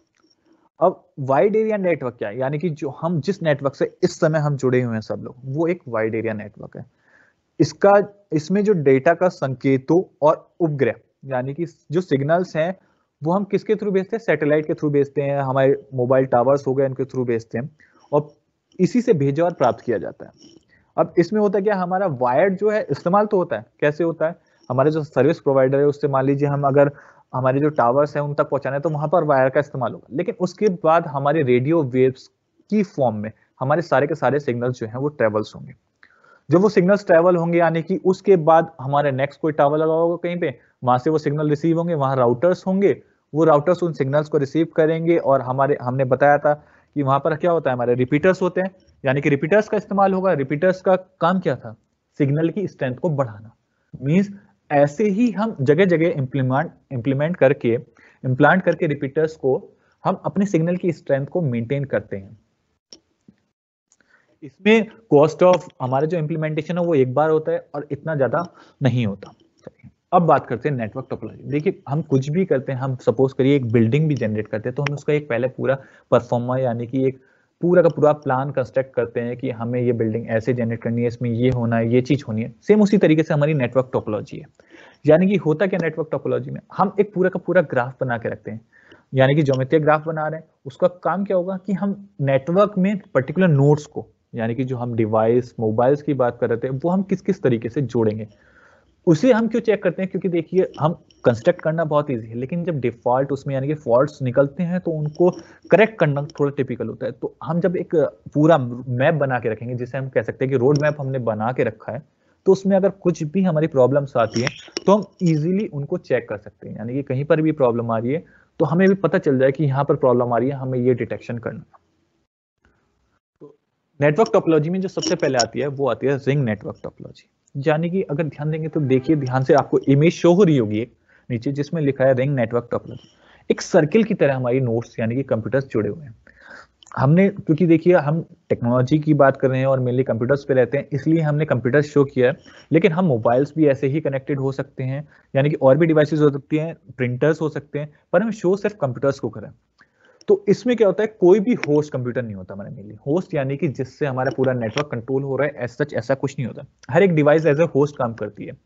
अब वाइड एरिया नेटवर्क क्या है, यानी कि जो हम जिस नेटवर्क से इस समय हम जुड़े हुए हैं सब लोग, वो एक वाइड एरिया नेटवर्क है। इसमें जो डेटा का संकेतों और उपग्रह यानी कि जो सिग्नल्स हैं वो हम किसके थ्रू भेजते हैं? सैटेलाइट के थ्रू भेजते हैं, हमारे मोबाइल टावर्स हो गए उनके थ्रू भेजते हैं, और इसी से भेजा और प्राप्त किया जाता है। अब इसमें होता है क्या, हमारा वायर जो है इस्तेमाल तो होता है, कैसे होता है, हमारे जो सर्विस प्रोवाइडर है उससे मान लीजिए हम अगर हमारे जो टावर्स है उन तक पहुंचाना है तो वहां पर वायर का इस्तेमाल होगा, लेकिन उसके बाद हमारे रेडियो वेव्स की फॉर्म में हमारे सारे के सारे सिग्नल्स जो हैं वो ट्रेवल्स होंगे। जब वो सिग्नल्स ट्रेवल होंगे यानी कि उसके बाद हमारे नेक्स्ट कोई टावर लगा होगा कहीं पे, वहां से वो सिग्नल रिसीव होंगे, वहां राउटर्स होंगे, वो राउटर्स उन सिग्नल्स को रिसीव करेंगे, और हमारे हमने बताया था कि वहां पर क्या होता है, हमारे रिपीटर्स होते हैं, यानी कि रिपीटर्स का इस्तेमाल होगा। रिपीटर्स का काम क्या था? सिग्नल की स्ट्रेंथ को बढ़ाना। मींस ऐसे ही हम जगह जगह इम्प्लांट करके रिपीटर्स को हम अपने सिग्नल की स्ट्रेंथ को मेंटेन करते हैं। इसमें कॉस्ट ऑफ हमारा जो इम्प्लीमेंटेशन है वो एक बार होता है और इतना ज्यादा नहीं होता। अब बात करते हैं नेटवर्क टोपोलॉजी। देखिए हम कुछ भी करते हैं, हम सपोज करिए एक बिल्डिंग भी जनरेट करते हैं तो हम उसका एक पहले पूरा परफॉर्मा यानी कि एक पूरा का पूरा प्लान कंस्ट्रक्ट करते हैं कि हमें ये बिल्डिंग ऐसे जनरेट करनी है, इसमें ये होना है, ये चीज होनी है। सेम उसी तरीके से हमारी नेटवर्क टोपोलॉजी है। यानी कि होता क्या नेटवर्क टोपोलॉजी में, हम एक पूरा का पूरा ग्राफ बना के रखते हैं, यानी कि ज्योमेट्रिक ग्राफ बना रहे हैं। उसका काम क्या होगा कि हम नेटवर्क में पर्टिकुलर नोड्स को, यानी कि जो हम डिवाइस मोबाइल्स की बात कर रहे थे, वो हम किस किस तरीके से जोड़ेंगे, उसे हम क्यों चेक करते हैं? क्योंकि देखिए हम कंस्ट्रक्ट करना बहुत इजी है, लेकिन जब डिफॉल्ट उसमें यानी कि फॉल्ट्स निकलते हैं तो उनको करेक्ट करना थोड़ा टिपिकल होता है। तो हम जब एक पूरा मैप बना के रखेंगे, जिसे हम कह सकते हैं कि रोड मैप हमने बना के रखा है, तो उसमें अगर कुछ भी हमारी प्रॉब्लम्स आती है तो हम इजीली उनको चेक कर सकते हैं। यानी कि कहीं पर भी प्रॉब्लम आ रही है तो हमें भी पता चल जाए कि यहाँ पर प्रॉब्लम आ रही है, हमें ये डिटेक्शन करना। तो नेटवर्क टोपोलॉजी में जो सबसे पहले आती है वो आती है रिंग नेटवर्क टोपोलॉजी। यानी कि अगर ध्यान देंगे तो देखिए ध्यान से, आपको इमेज शो हो रही होगी एक नीचे जिसमें लिखा है रिंग नेटवर्क टोपोलॉजी। एक सर्किल की तरह हमारी नोड्स यानी कि कंप्यूटर्स जुड़े हुए हैं। हमने क्योंकि देखिए हम टेक्नोलॉजी की बात कर रहे हैं और मेनली कंप्यूटर्स पे रहते हैं, इसलिए हमने कंप्यूटर्स शो किया है, लेकिन हम मोबाइल्स भी ऐसे ही कनेक्टेड हो सकते हैं, यानी कि और भी डिवाइसेस हो सकती हैं, प्रिंटर्स हो सकते हैं, पर हम शो सिर्फ कंप्यूटर्स को करें। तो इसमें क्या होता है, कोई भी होस्ट कंप्यूटर नहीं होता हमारे मेनली। होस्ट यानी कि जिससे हमारा पूरा नेटवर्क कंट्रोल हो रहा है, एज सच ऐसा कुछ नहीं होता। हर एक डिवाइस एज ए होस्ट काम करती है।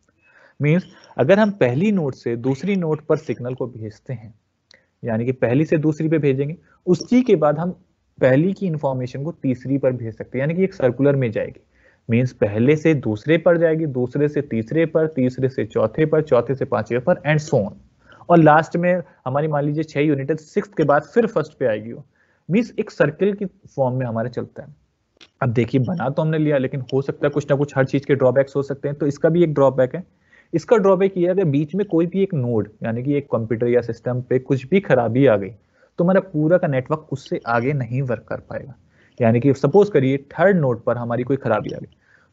मींस अगर हम पहली नोड से दूसरी नोड पर सिग्नल को भेजते हैं, यानी कि पहली से दूसरी पे भेजेंगे, उसी के बाद हम पहली की इंफॉर्मेशन को तीसरी पर भेज सकते हैं, यानी कि एक सर्कुलर में जाएगी। मींस पहले से दूसरे पर जाएगी, दूसरे से तीसरे पर, तीसरे से चौथे पर, चौथे से पांचवे पर, एंड सो ऑन। और लास्ट में हमारी मान लीजिए 6 यूनिट है, 6th के बाद फिर फर्स्ट पे आएगी वो। मींस एक सर्किल की फॉर्म में हमारे चलता है। अब देखिए बना तो हमने लिया, लेकिन हो सकता है कुछ ना कुछ हर चीज के ड्रॉबैक्स हो सकते हैं, तो इसका भी एक ड्रॉबैक है। इसका ड्रॉबैक ये है कि बीच में कोई भी एक नोड यानी कि एक कंप्यूटर या सिस्टम पे कुछ भी खराबी आ गई तो हमारा पूरा का नेटवर्क उससे आगे नहीं वर्क कर पाएगा। यानी कि सपोज करिए थर्ड नोड पर हमारी कोई खराबी आ गई,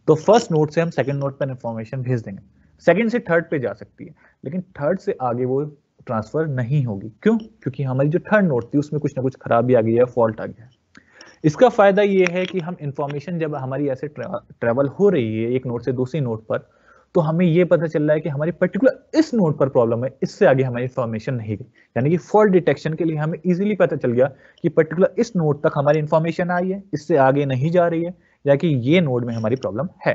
तो फर्स्ट नोड से हम सेकंड नोड पर इंफॉर्मेशन भेज देंगे, सेकंड से थर्ड पे जा सकती है, लेकिन थर्ड से आगे वो ट्रांसफर नहीं होगी। क्यों? क्योंकि हमारी जो थर्ड नोड थी उसमें कुछ ना कुछ खराबी आ गई है, फॉल्ट आ गया है। इसका फायदा ये है कि हम इंफॉर्मेशन जब हमारी ऐसे ट्रेवल हो रही है एक नोड से दूसरी नोड पर, तो हमें ये पता चल रहा है कि हमारी पर्टिकुलर इस नोड पर प्रॉब्लम है, इससे आगे हमारी इंफॉर्मेशन नहीं गई। यानी कि फॉल्ट डिटेक्शन के लिए हमें इजीली पता चल गया कि पर्टिकुलर इस नोड तक हमारी इंफॉर्मेशन आई है, इससे आगे नहीं जा रही है, या कि ये नोड में हमारी प्रॉब्लम है।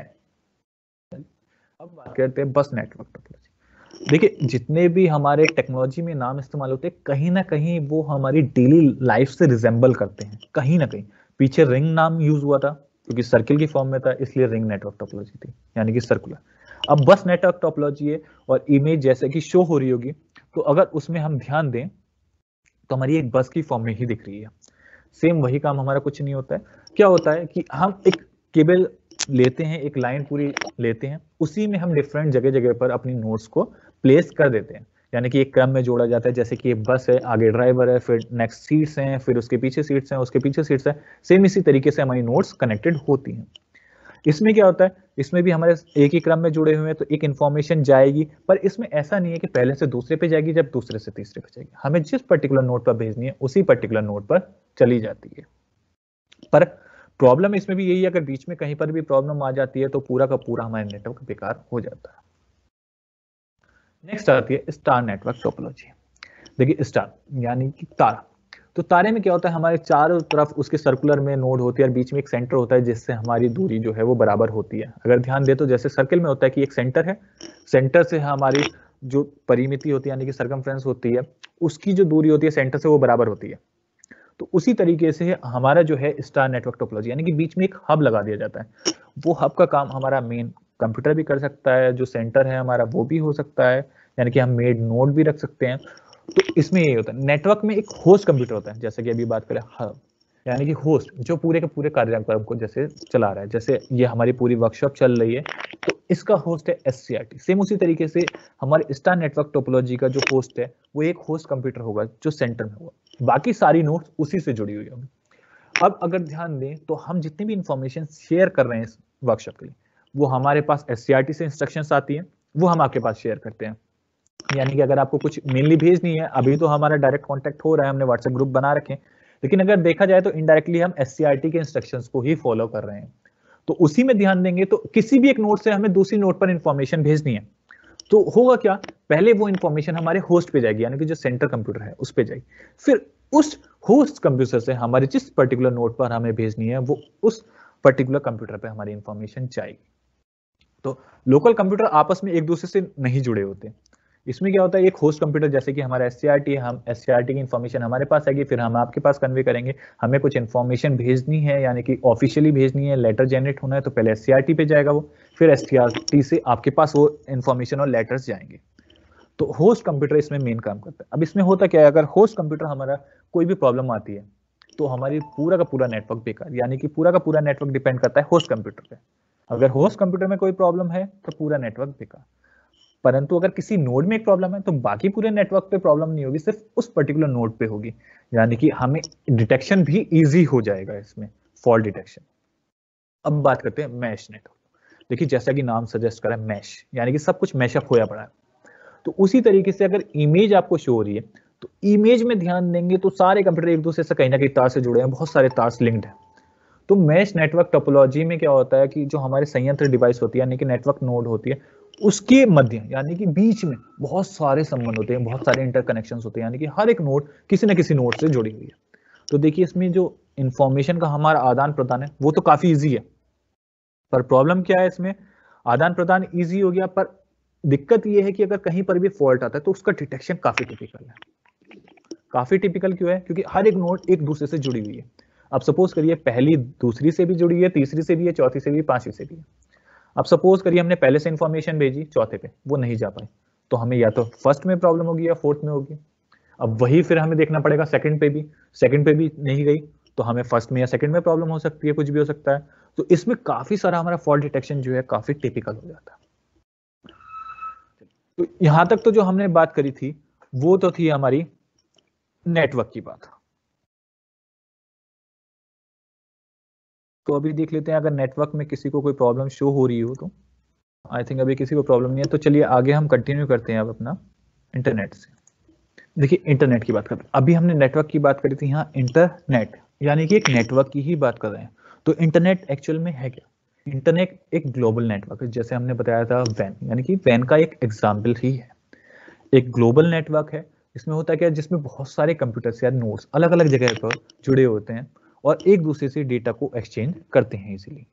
अब बात करते हैं बस नेटवर्क टोपोलॉजी। देखिए जितने भी हमारे टेक्नोलॉजी में नाम इस्तेमाल होते हैं, कहीं ना कहीं वो हमारी डेली लाइफ से रिजेंबल करते हैं, कहीं ना कहीं। पीछे रिंग नाम यूज हुआ था क्योंकि सर्किल की फॉर्म में था, इसलिए रिंग नेटवर्क टोपोलॉजी थी, यानी कि सर्कुलर। अब बस नेटवर्क टोपोलॉजी है, और इमेज जैसे कि शो हो रही होगी, तो अगर उसमें हम ध्यान दें तो हमारी एक बस की फॉर्म में ही दिख रही है। सेम वही काम हमारा कुछ नहीं होता है। क्या होता है कि हम एक केबल लेते हैं, एक लाइन पूरी लेते हैं, उसी में हम डिफरेंट जगह जगह पर अपनी नोड्स को प्लेस कर देते हैं, यानी कि एक क्रम में जोड़ा जाता है। जैसे कि एक बस है, आगे ड्राइवर है, फिर नेक्स्ट सीट्स हैं, फिर उसके पीछे सीट्स हैं, उसके पीछे सीट्स हैं। सेम इसी तरीके से हमारी नोड्स कनेक्टेड होती हैं। इसमें क्या होता है, इसमें भी हमारे एक ही क्रम में जुड़े हुए हैं, तो एक इंफॉर्मेशन जाएगी, पर इसमें ऐसा नहीं है कि पहले से दूसरे पे जाएगी, जब दूसरे से तीसरे पे जाएगी। हमें जिस पर्टिकुलर नोड पर भेजनी है उसी पर्टिकुलर नोड पर चली जाती है। पर प्रॉब्लम इसमें भी यही है, अगर बीच में कहीं पर भी प्रॉब्लम आ जाती है तो पूरा का पूरा हमारा नेटवर्क बेकार हो जाता है। नेक्स्ट आती है स्टार नेटवर्क टोपोलॉजी। देखिए स्टार यानी कि तारा। तो तारे में क्या होता है, हमारे चारों तरफ उसके सर्कुलर में नोड होती है और बीच में एक सेंटर होता है जिससे हमारी दूरी जो है वो बराबर होती है। अगर ध्यान दे तो जैसे सर्किल में होता है कि एक सेंटर है, सेंटर से हमारी जो परिमिति होती है यानी कि सर्कमफ्रेंस होती है, उसकी जो दूरी होती है सेंटर से वो बराबर होती है। तो उसी तरीके से हमारा जो है स्टार नेटवर्क टोपोलॉजी, यानी कि बीच में एक हब लगा दिया जाता है। वो हब का काम हमारा मेन कंप्यूटर भी कर सकता है, जो सेंटर है हमारा वो भी हो सकता है, यानी कि हम मेड नोड भी रख सकते हैं। तो इसमें ये होता है, नेटवर्क में एक होस्ट कंप्यूटर होता है, जैसे कि अभी बात करें हब, यानी कि होस्ट जो पूरे के पूरे कार्यक्रम को जैसे चला रहा है। जैसे ये हमारी पूरी वर्कशॉप चल रही है तो इसका होस्ट है SCRT। सेम उसी तरीके से हमारे स्टार नेटवर्क टोपोलॉजी का जो होस्ट है वो एक होस्ट कंप्यूटर होगा जो सेंटर में होगा, बाकी सारी नोड्स उसी से जुड़ी हुई होंगी। अब अगर ध्यान दें तो हम जितनी भी इंफॉर्मेशन शेयर कर रहे हैं इस वर्कशॉप के लिए, वो हमारे पास SCRT से इंस्ट्रक्शंस आती हैं, वो हम आपके पास शेयर करते हैं। यानी कि अगर आपको कुछ मेनली भेजनी है, अभी तो हमारा डायरेक्ट कांटेक्ट हो रहा है, हमने व्हाट्सएप ग्रुप बना रखे हैं, लेकिन अगर देखा जाए तो इनडायरेक्टली हम SCRT के इंस्ट्रक्शंस को ही फॉलो कर रहे हैं। तो उसी में ध्यान देंगे तो किसी भी एक नोड से हमें दूसरी नोड पर इंफॉर्मेशन भेजनी है तो होगा क्या, पहले वो इंफॉर्मेशन हमारे होस्ट पे जाएगी, यानी कि जो सेंटर कंप्यूटर है उस पे जाएगी। फिर उस होस्ट कंप्यूटर से हमारे जिस पर्टिकुलर नोड पर हमें भेजनी है वो उस पर्टिकुलर कंप्यूटर पे हमारी इंफॉर्मेशन जाएगी। तो लोकल कंप्यूटर आपस में एक दूसरे से नहीं जुड़े होते। इसमें क्या होता है, एक होस्ट कंप्यूटर जैसे कि हमारा SCRT है, हम SCRT की इंफॉर्मेशन हमारे पास आएगी, फिर हम आपके पास कन्वे करेंगे। हमें कुछ इंफॉर्मेशन भेजनी है, यानी कि ऑफिशियली भेजनी है, लेटर जनरेट होना है, तो पहले SCRT पे जाएगा वो, फिर SCRT से आपके पास वो इंफॉर्मेशन और लेटर्स जाएंगे। तो होस्ट कंप्यूटर इसमें मेन काम करता है। अब इसमें होता क्या है, अगर होस्ट कंप्यूटर हमारा कोई भी प्रॉब्लम आती है तो हमारी पूरा का पूरा नेटवर्क बेकार, यानी कि पूरा का पूरा नेटवर्क डिपेंड करता है होस्ट कंप्यूटर पे। अगर होस्ट कंप्यूटर में कोई प्रॉब्लम है तो पूरा नेटवर्क बेकार। परंतु अगर किसी नोड में एक प्रॉब्लम है तो बाकी पूरे नेटवर्क पे प्रॉब्लम नहीं होगी, सिर्फ उस पर्टिकुलर नोड पे होगी, यानी कि हमें डिटेक्शन भी इजी हो जाएगा इसमें, फॉल्ट डिटेक्शन। अब बात करते हैं मैश नेटवर्क। देखिए जैसा कि नाम सजेस्ट कर रहा है मैश, यानी कि सब कुछ मैशअप होया पड़ा है। तो उसी तरीके से अगर इमेज आपको शो हो रही है तो इमेज में ध्यान देंगे तो सारे कंप्यूटर एक दूसरे से कहीं ना कहीं तार से जुड़े हैं, बहुत सारे तार लिंक्ड हैं। तो मैश नेटवर्क टोपोलॉजी में क्या होता है कि जो हमारे संयंत्र डिवाइस होती है, यानी कि नेटवर्क नोड होती है, उसके मध्य यानी कि बीच में बहुत सारे संबंध होते हैं, बहुत सारे इंटरकनेक्शंस होते हैं, यानी कि हर एक नोड किसी न किसी नोड से जुड़ी हुई है। तो देखिए इसमें जो इंफॉर्मेशन का हमारा आदान प्रदान है वो तो काफी ईजी है, पर प्रॉब्लम क्या है इसमें, आदान प्रदान ईजी हो गया पर दिक्कत ये है कि अगर कहीं पर भी फॉल्ट आता है तो उसका डिटेक्शन काफी टिपिकल है। काफी टिपिकल क्यों है, क्योंकि हर एक नोड एक दूसरे से जुड़ी हुई है। अब सपोज करिए पहली दूसरी से भी जुड़ी है, तीसरी से भी है, चौथी से भी, पांचवी से भी है। अब सपोज करिए हमने पहले से इंफॉर्मेशन भेजी चौथे पे, वो नहीं जा पाई, तो हमें या तो फर्स्ट में प्रॉब्लम होगी या फोर्थ में होगी। अब वही फिर हमें देखना पड़ेगा सेकंड पे भी नहीं गई तो हमें फर्स्ट में या सेकंड में प्रॉब्लम हो सकती है, कुछ भी हो सकता है। तो इसमें काफी सारा हमारा फॉल्ट डिटेक्शन जो है काफी टिपिकल हो जाता है। तो यहां तक तो जो हमने बात करी थी वो तो थी हमारी नेटवर्क की बात। तो अभी देख लेते हैं अगर नेटवर्क में किसी को कोई प्रॉब्लम शो हो रही हो तो। आई थिंक अभी किसी को प्रॉब्लम नहीं है, तो चलिए आगे हम कंटिन्यू करते हैं अब अपना इंटरनेट से। देखिए इंटरनेट की बात करते हैं, अभी हमने नेटवर्क की बात करी थी, यहाँ इंटरनेट यानी कि एक नेटवर्क की ही बात कर रहे हैं। तो इंटरनेट एक्चुअल में है क्या, इंटरनेट एक ग्लोबल नेटवर्क है, जैसे हमने बताया था वैन, यानी कि वैन का एक एग्जाम्पल ही है। एक ग्लोबल नेटवर्क है, इसमें होता क्या है, जिसमें बहुत सारे कंप्यूटर्स या नोड्स अलग अलग जगह पर जुड़े होते हैं और एक दूसरे से डेटा को एक्सचेंज करते हैं इजीली।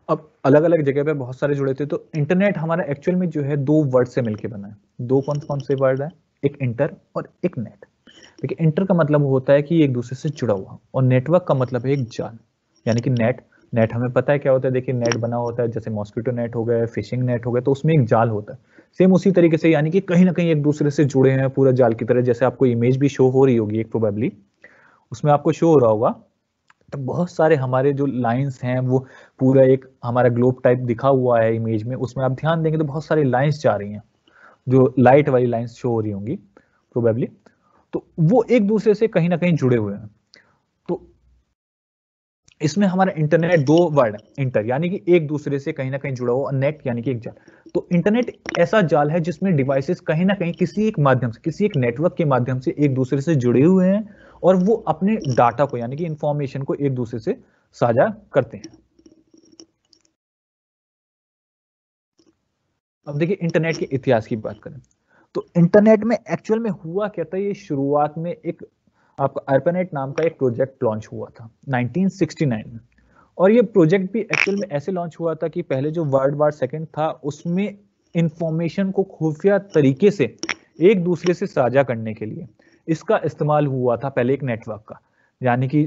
अब अलग अलग जगह पे बहुत सारे जुड़े थे, तो इंटरनेट हमारा एक्चुअल में जो है दो वर्ड से मिलकर बना है। दो कौन कौन से वर्ड है, एक इंटर और एक नेट। देखिए इंटर का मतलब होता है कि एक दूसरे से जुड़ा हुआ, और नेटवर्क का मतलब है एक जाल, यानी कि नेट। नेट हमें पता है क्या होता है, देखिए नेट बना होता है जैसे मॉस्किटो नेट हो गया, फिशिंग नेट हो गया, तो उसमें एक जाल होता है। सेम उसी तरीके से यानी कि कहीं ना कहीं एक दूसरे से जुड़े हैं पूरा जाल की तरह। जैसे आपको इमेज भी शो हो रही होगी एक प्रोबेबली, उसमें आपको शो हो रहा होगा, तो बहुत सारे हमारे जो लाइंस हैं वो पूरा एक हमारा ग्लोब टाइप दिखा हुआ है इमेज में, उसमें आप ध्यान देंगे तो बहुत सारी लाइंस जा रही हैं, जो लाइट वाली लाइंस शो हो रही होंगी प्रोबेबली, तो वो एक दूसरे से कहीं ना कहीं जुड़े हुए हैं। तो इसमें हमारा इंटरनेट दो वर्ड है, इंटर यानी कि एक दूसरे से कहीं ना कहीं जुड़ा हुआ, और नेट यानी कि एक जाल। तो इंटरनेट ऐसा जाल है जिसमें डिवाइसेस कहीं ना कहीं किसी एक माध्यम से, किसी एक नेटवर्क के माध्यम से एक दूसरे से जुड़े हुए हैं, और वो अपने डाटा को यानी कि इंफॉर्मेशन को एक दूसरे से साझा करते हैं। अब देखिए इंटरनेट के इतिहास की बात करें तो इंटरनेट में एक्चुअल में हुआ क्या था, ये शुरुआत में एक आपका ARPANET नाम का एक प्रोजेक्ट लॉन्च हुआ था 1969 में। और ये प्रोजेक्ट भी एक्चुअल में ऐसे लॉन्च हुआ था कि पहले जो वर्ल्ड वार सेकेंड था उसमें इंफॉर्मेशन को खुफिया तरीके से एक दूसरे से साझा करने के लिए इसका इस्तेमाल हुआ था पहले एक नेटवर्क का। यानी कि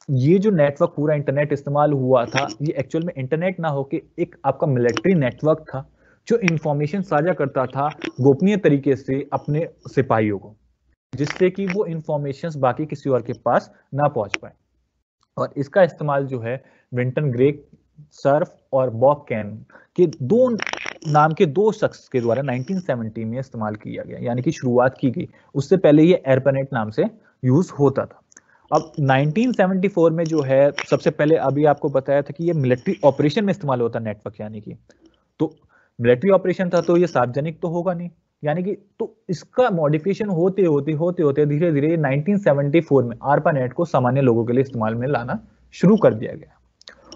ये जो नेटवर्क पूरा इंटरनेट इस्तेमाल हुआ था, ये एक्चुअल में इंटरनेट ना होके एक आपका मिलिट्री नेटवर्क था जो इंफॉर्मेशन साझा करता था गोपनीय तरीके से अपने सिपाहियों को, जिससे कि वो इंफॉर्मेशंस बाकी किसी और के पास ना पहुंच पाए। और इसका इस्तेमाल जो है विंटन ग्रेग सर्फ और बॉब कैन के दो नाम के दो शख्स के द्वारा 1970 में इस्तेमाल किया गया, यानी कि शुरुआत की गई। उससे पहले ये ARPANET नाम से यूज होता था। अब 1974 में जो है सबसे पहले अभी आपको बताया था कि ये मिलिट्री ऑपरेशन में इस्तेमाल होता नेटवर्क, यानी कि तो मिलिट्री ऑपरेशन था तो ये सार्वजनिक तो होगा नहीं, यानी कि तो इसका मॉडिफिकेशन होते होते धीरे धीरे 1974 में ARPANET को सामान्य लोगों के लिए इस्तेमाल में लाना शुरू कर दिया गया।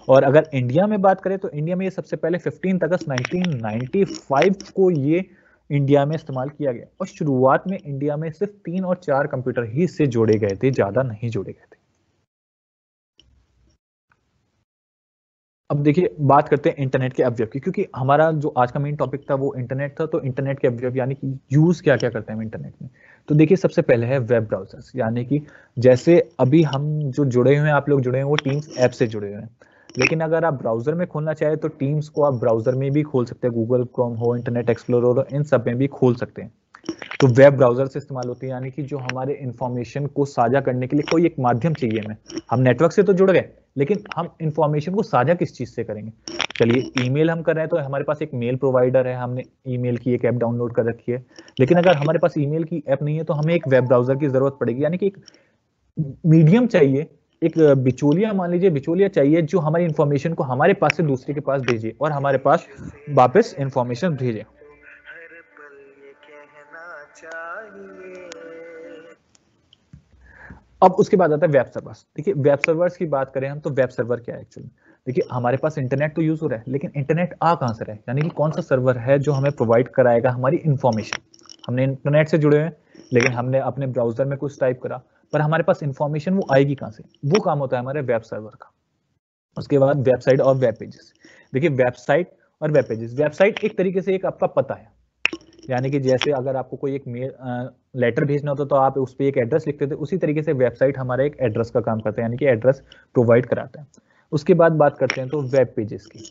और अगर इंडिया में बात करें तो इंडिया में ये सबसे पहले 15 अगस्त 1995 को ये इंडिया में इस्तेमाल किया गया। और शुरुआत में इंडिया में सिर्फ 3 और 4 कंप्यूटर ही इससे जोड़े गए थे, ज्यादा नहीं जोड़े गए थे। अब देखिए बात करते हैं इंटरनेट के अवयव की, क्योंकि हमारा जो आज का मेन टॉपिक था वो इंटरनेट था। तो इंटरनेट के अवयव यानी कि यूज क्या क्या करते हैं हम इंटरनेट में। तो देखिए सबसे पहले है वेब ब्राउजर्स, यानी कि जैसे अभी हम जो जुड़े हुए हैं, आप लोग जुड़े हैं वो टीम्स ऐप से जुड़े हुए हैं, लेकिन अगर आप ब्राउजर में खोलना चाहे तो टीम्स को आप ब्राउजर में भी खोल सकते हैं, गूगल क्रोम हो, इंटरनेट एक्सप्लोरर हो, इन सब में भी खोल सकते हैं। तो वेब ब्राउजर से इस्तेमाल होती है, यानी कि जो हमारे इंफॉर्मेशन को साझा करने के लिए कोई एक माध्यम चाहिए हमें। हम नेटवर्क से तो जुड़ गए, लेकिन हम इंफॉर्मेशन को साझा किस चीज से करेंगे। चलिए ईमेल हम कर रहे हैं तो हमारे पास एक मेल प्रोवाइडर है, हमने ईमेल की एक ऐप डाउनलोड कर रखी है। लेकिन अगर हमारे पास ईमेल की ऐप नहीं है तो हमें एक वेब ब्राउजर की जरूरत पड़ेगी, यानी कि एक मीडियम चाहिए, एक बिचौलिया, मान लीजिए बिचौलिया चाहिए जो हमारी इंफॉर्मेशन को हमारे पास से दूसरे के पास भेजे और हमारे पास वापस इंफॉर्मेशन भेजे। अब उसके बाद आता है वेब सर्वर्स। देखिए वेब सर्वर्स की बात करें हम तो वेब सर्वर क्या है एक्चुअली। देखिए हमारे पास इंटरनेट तो यूज हो रहा है, लेकिन इंटरनेट आ कहां से रहा है, यानी कि कौन सा सर्वर है जो हमें प्रोवाइड कराएगा हमारी इंफॉर्मेशन। हमने इंटरनेट से जुड़े हुए हैं, लेकिन हमने अपने ब्राउजर में कुछ टाइप करा, पर हमारे पास इंफॉर्मेशन वो आएगी कहां से, वो काम होता है हमारे वेब सर्वर का। उसके बाद वेबसाइट और वेब पेजेस। देखिए वेबसाइट और वेब पेजेस, वेबसाइट एक तरीके से एक आपका पता है, यानी कि जैसे अगर आपको कोई एक मेल लेटर भेजना होता तो आप उस पर एक एड्रेस लिखते थे, उसी तरीके से वेबसाइट हमारा एक एड्रेस का काम करता है, यानी कि एड्रेस प्रोवाइड कराता है। उसके बाद बात करते हैं तो वेब पेजेस की।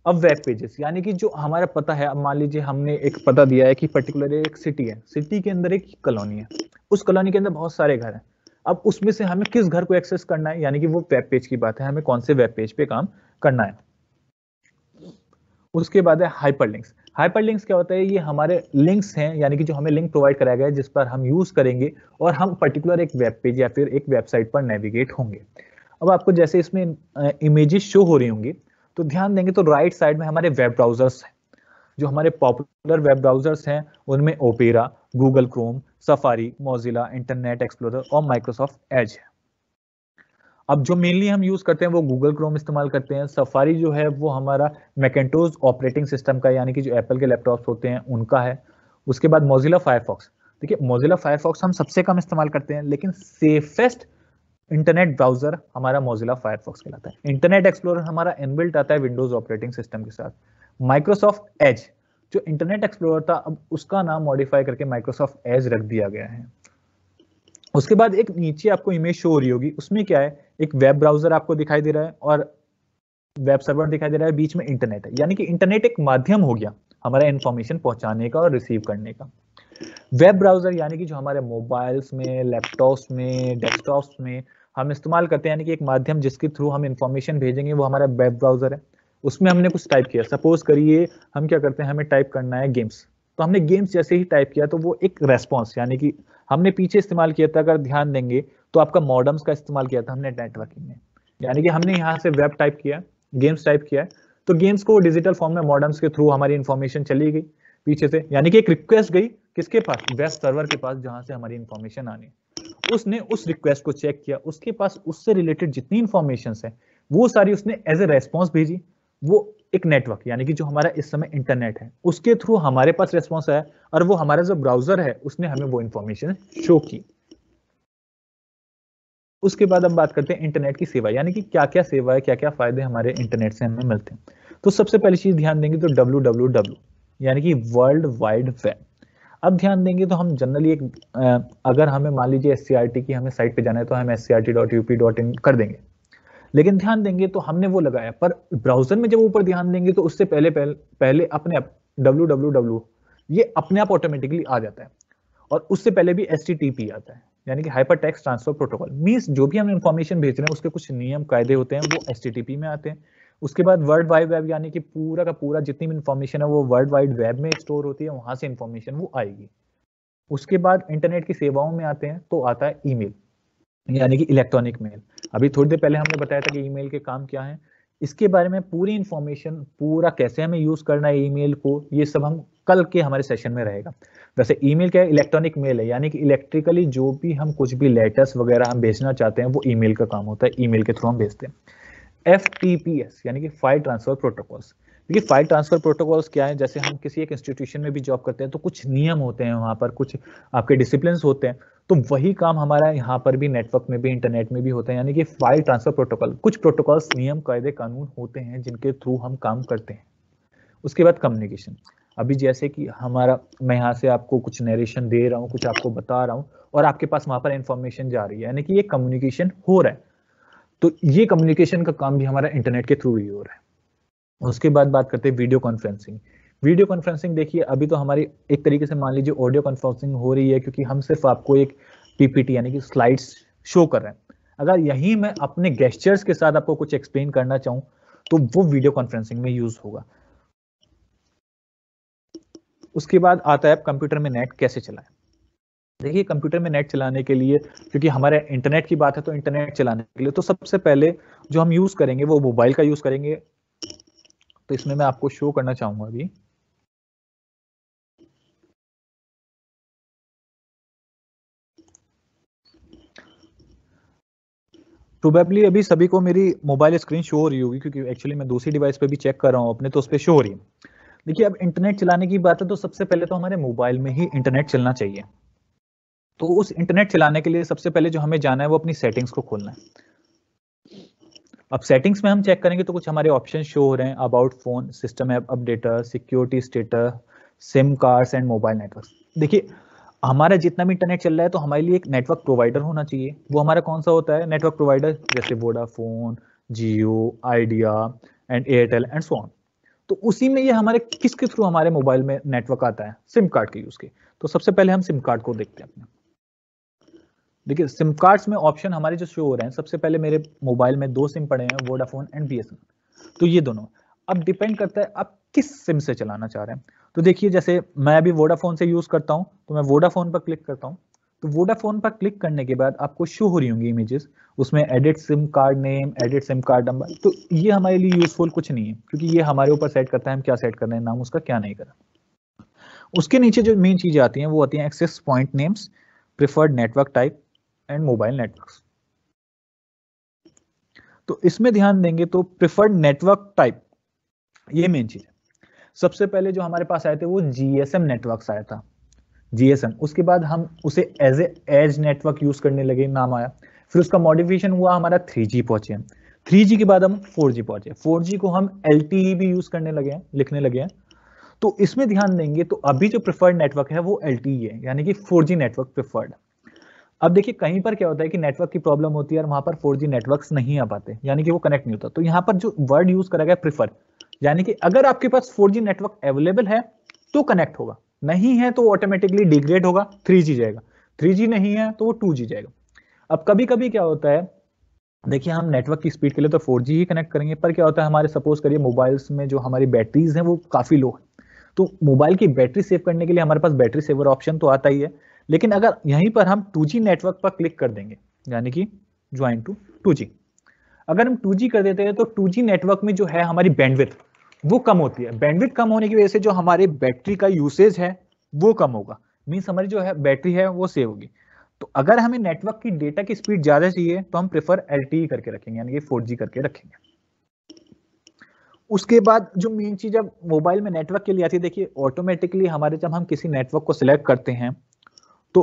अब वेब पेजेस यानी कि जो हमारा पता है, अब मान लीजिए हमने एक पता दिया है कि पर्टिकुलर एक सिटी है, सिटी के अंदर एक कॉलोनी है, उस कॉलोनी के अंदर बहुत सारे घर हैं। अब उसमें से हमें किस घर को एक्सेस करना है, यानी कि वो वेब पेज की बात है, हमें कौन से वेब पेज पे काम करना है। उसके बाद है हाइपरलिंक्स। हाइपरलिंक्स क्या होता है, ये हमारे लिंक्स हैं, यानी कि जो हमें लिंक प्रोवाइड कराया गया है जिस पर हम यूज करेंगे और हम पर्टिकुलर एक वेब पेज या फिर एक वेबसाइट पर नेविगेट होंगे। अब आपको जैसे इसमें इमेजेस शो हो रही होंगी तो ध्यान देंगे तो राइट साइड में हमारे वेब ब्राउजर्स हैं। जो हमारे पॉपुलर वेब ब्राउजर्स हैं उनमें opera, Google Chrome, safari, Mozilla, internet explorer और माइक्रोसॉफ्ट एज है। अब जो मेनली हम यूज करते हैं वो गूगल क्रोम इस्तेमाल करते हैं। सफारी जो है वो हमारा मैकेंटोस ऑपरेटिंग सिस्टम का, यानी कि जो एप्पल के लैपटॉप्स होते हैं उनका है। उसके बाद मोजिला फायरफॉक्स। देखिए मोजिला फायरफॉक्स हम सबसे कम इस्तेमाल करते हैं, लेकिन सेफेस्ट इंटरनेट ब्राउजर हमारा मोजिला फायरफॉक्स कहलाता है। इंटरनेट एक्सप्लोरर हमारा इनबिल्ट आता है विंडोज ऑपरेटिंग सिस्टम के साथ। माइक्रोसॉफ्ट एज जो इंटरनेट एक्सप्लोरर था, अब उसका नाम मॉडिफाई करके माइक्रोसॉफ्ट एज रख दिया गया है। उसके बाद एक नीचे आपको इमेज शो हो रही होगी, उसमें क्या है, एक वेब ब्राउजर आपको दिखाई दे रहा है और वेब सर्वर दिखाई दे रहा है, बीच में इंटरनेट है, यानी कि इंटरनेट एक माध्यम हो गया हमारा इंफॉर्मेशन पहुंचाने का और रिसीव करने का। वेब ब्राउजर यानी कि जो हमारे मोबाइल्स में, लैपटॉप्स में, डेस्कटॉप्स में हम इस्तेमाल करते हैं, यानी कि एक माध्यम जिसके थ्रू हम इंफॉर्मेशन भेजेंगे वो हमारा वेब ब्राउजर है। उसमें हमने कुछ टाइप किया, सपोज करिए हम क्या करते हैं, हमें टाइप करना है गेम्स, तो हमने गेम्स जैसे ही टाइप किया तो वो एक रेस्पॉन्स, यानी कि हमने पीछे इस्तेमाल किया था, अगर ध्यान देंगे तो आपका मॉडम्स का इस्तेमाल किया था हमने नेटवर्किंग में, यानी कि हमने यहाँ से वेब टाइप किया, गेम्स टाइप किया, तो गेम्स को डिजिटल फॉर्म में मॉडम्स के थ्रू हमारी इंफॉर्मेशन चली गई पीछे से, यानी कि एक रिक्वेस्ट गई किसके पास, वेब सर्वर के पास, जहां से हमारी इंफॉर्मेशन आनी। उसने उस रिक्वेस्ट को चेक किया, उसके पास उससे रिलेटेड जितनी इंफॉर्मेशन है वो सारी उसने एज ए रेस्पॉन्स भेजी, वो एक नेटवर्क यानी कि जो हमारा इस समय इंटरनेट है उसके थ्रू हमारे पास रिस्पॉन्स आया और वो हमारा जो ब्राउजर है उसने हमें वो इंफॉर्मेशन शो की। उसके बाद हम बात करते हैं इंटरनेट की सेवा, यानी कि क्या क्या सेवा है, क्या क्या फायदे हमारे इंटरनेट से हमें मिलते हैं। तो सबसे पहली चीज ध्यान देंगे तो www यानी कि वर्ल्ड वाइड वेब। अब ध्यान देंगे तो हम जनरली एक अगर हमें मान लीजिए SCRT की हमें साइट पे जाना है तो हम scrt.up.in कर देंगे, लेकिन ध्यान देंगे तो हमने वो लगाया, पर ब्राउजर में जब ऊपर ध्यान देंगे तो उससे पहले अपने आप www ये अपने आप ऑटोमेटिकली आ जाता है, और उससे पहले भी HTTP आता है यानी कि hyper text transfer protocol. Means जो भी हम इंफॉर्मेशन भेज रहे हैं उसके कुछ नियम कायदे होते हैं, वो HTTP में आते हैं। उसके बाद वर्ल्ड वाइड वेब यानी कि पूरा का पूरा जितनी भी इंफॉर्मेशन है वो वर्ल्ड वाइड वेब में स्टोर होती है, वहां से इंफॉर्मेशन वो आएगी। उसके बाद इंटरनेट की सेवाओं में आते हैं तो आता है ईमेल यानी कि इलेक्ट्रॉनिक मेल। अभी थोड़ी देर पहले हमने बताया था कि ईमेल के काम क्या है, इसके बारे में पूरी इंफॉर्मेशन, पूरा कैसे हमें यूज करना है ईमेल को, ये सब हम कल के हमारे सेशन में रहेगा। वैसे ईमेल क्या है, इलेक्ट्रॉनिक मेल है, यानी कि इलेक्ट्रिकली जो भी हम कुछ भी लेटर्स वगैरह हम भेजना चाहते हैं वो ईमेल का काम होता है, ईमेल के थ्रू हम भेजते हैं। FTPS यानी कि फाइल ट्रांसफर प्रोटोकॉल्स। देखिए फाइल ट्रांसफर प्रोटोकॉल्स क्या है, जैसे हम किसी एक इंस्टीट्यूशन में भी जॉब करते हैं तो कुछ नियम होते हैं वहां पर, कुछ आपके डिसिप्लिन होते हैं, तो वही काम हमारा यहाँ पर भी नेटवर्क में भी इंटरनेट में भी होता है, यानी कि फाइल ट्रांसफर प्रोटोकॉल, कुछ प्रोटोकॉल्स नियम कायदे कानून होते हैं जिनके थ्रू हम काम करते हैं। उसके बाद कम्युनिकेशन। अभी जैसे कि हमारा, मैं यहाँ से आपको कुछ नरेशन दे रहा हूँ, कुछ आपको बता रहा हूँ और आपके पास वहां पर इंफॉर्मेशन जा रही है, यानी कि ये कम्युनिकेशन हो रहा है। तो ये कम्युनिकेशन का काम भी हमारा इंटरनेट के थ्रू ही हो रहा है। उसके बाद बात करते हैं वीडियो कॉन्फ्रेंसिंग। वीडियो कॉन्फ्रेंसिंग देखिए अभी तो हमारी एक तरीके से मान लीजिए ऑडियो कॉन्फ्रेंसिंग हो रही है, क्योंकि हम सिर्फ आपको एक PPT यानी कि स्लाइड्स शो कर रहे हैं। अगर यही मैं अपने गेस्चर्स के साथ आपको कुछ एक्सप्लेन करना चाहूं तो वो वीडियो कॉन्फ्रेंसिंग में यूज होगा। उसके बाद आता है कंप्यूटर में नेट कैसे चलाएं। देखिए कंप्यूटर में नेट चलाने के लिए, क्योंकि हमारे इंटरनेट की बात है, तो इंटरनेट चलाने के लिए तो सबसे पहले जो हम यूज करेंगे वो मोबाइल का यूज करेंगे। तो इसमें मैं आपको शो करना चाहूंगा अभी। प्रोबेबली अभी सभी को मेरी मोबाइल स्क्रीन शो हो रही होगी, क्योंकि एक्चुअली मैं दूसरी डिवाइस पे भी चेक कर रहा हूँ अपने, तो उस पर शो हो रही है। देखिए अब इंटरनेट चलाने की बात है तो सबसे पहले तो हमारे मोबाइल में ही इंटरनेट चलना चाहिए। तो उस इंटरनेट चलाने के लिए सबसे पहले जो हमें जाना है वो अपनी सेटिंग्स को खोलना है। अब सेटिंग्स में हम चेक करेंगे तो कुछ हमारे ऑप्शन शो हो रहे हैं, about phone, system app updater, security status, SIM cards and mobile network. देखिए हमारा जितना भी इंटरनेट चल रहा है तो हमारे लिए एक नेटवर्क प्रोवाइडर होना चाहिए। वो हमारा कौन सा होता है नेटवर्क प्रोवाइडर, जैसे Vodafone, Jio, idea and Airtel and so on. तो उसी में ये हमारे किसके थ्रू हमारे मोबाइल में नेटवर्क आता है, सिम कार्ड के यूज के। तो सबसे पहले हम सिम कार्ड को देखते हैं अपने। देखिए सिम कार्ड्स में ऑप्शन हमारे जो शो हो रहे हैं, सबसे पहले मेरे मोबाइल में 2 सिम पड़े हैं, वोडाफोन एंड BSNL। तो ये दोनों, अब डिपेंड करता है आप किस सिम से चलाना चाह रहे हैं। तो देखिए जैसे मैं अभी वोडाफोन से यूज करता हूं तो मैं वोडाफोन पर क्लिक करता हूं। तो वोडाफोन पर क्लिक करने के बाद आपको शो हो रही होंगी इमेजेस, उसमें edit SIM card name, edit SIM card number. तो ये हमारे लिए यूजफुल कुछ नहीं है, क्योंकि ये हमारे ऊपर सेट करता है हम क्या सेट कर रहे हैं, नाम उसका क्या नहीं करा। उसके नीचे जो मेन चीजें आती हैं वो आती हैं access point names, preferred network type and mobile networks. तो इसमें ध्यान देंगे तो प्रिफर्ड नेटवर्क टाइप, ये मेन चीज है। सबसे पहले जो हमारे पास आए थे वो GSM नेटवर्क्स आया था, GSM। उसके बाद हम उसे एज नेटवर्क यूज करने लगे, नाम आया। फिर उसका मॉडिफिकेशन हुआ, हमारा 3G पहुंचे। 3G के बाद हम 4G पहुंचे, 4G को हम LTE भी यूज करने लगे हैं, लिखने लगे हैं। तो इसमें ध्यान देंगे तो अभी जो प्रिफर्ड नेटवर्क है वो LTE है, यानी कि 4G नेटवर्क प्रिफर्ड। अब देखिए कहीं पर क्या होता है कि नेटवर्क की प्रॉब्लम होती है और वहां पर 4G नेटवर्क्स नहीं आ पाते, यानी कि वो कनेक्ट नहीं होता। तो यहाँ पर जो वर्ड यूज करा गया प्रिफर, यानी कि अगर आपके पास 4G नेटवर्क अवेलेबल है तो कनेक्ट होगा, नहीं है तो ऑटोमेटिकली डिग्रेड होगा, 3G जाएगा। 3G नहीं है तो वो 2G जाएगा। अब कभी कभी क्या होता है, देखिए हम नेटवर्क की स्पीड के लिए तो 4G ही कनेक्ट करेंगे, पर क्या होता है हमारे सपोज करिए मोबाइल्स में जो हमारी बैटरीज हैं वो काफी लो है। तो मोबाइल की बैटरी सेव करने के लिए हमारे पास बैटरी सेवर ऑप्शन तो आता ही है, लेकिन अगर यहीं पर हम 2G नेटवर्क पर क्लिक कर देंगे, यानी कि ज्वाइन टू 2G, अगर हम 2G कर देते हैं तो 2G नेटवर्क में जो है हमारी बैंडविड्थ वो कम होती है। बैंडविड्थ कम होने की वजह से जो हमारे बैटरी का यूसेज है वो कम होगा, मीन्स हमारी जो है बैटरी है वो सेव होगी। तो अगर हमें नेटवर्क की डेटा की स्पीड ज्यादा चाहिए तो हम प्रेफर LTE करके रखेंगे, यानी कि 4G करके रखेंगे। उसके बाद जो मेन चीज अब मोबाइल में नेटवर्क के लिए आती है, देखिए ऑटोमेटिकली हमारे जब हम किसी नेटवर्क को सिलेक्ट करते हैं तो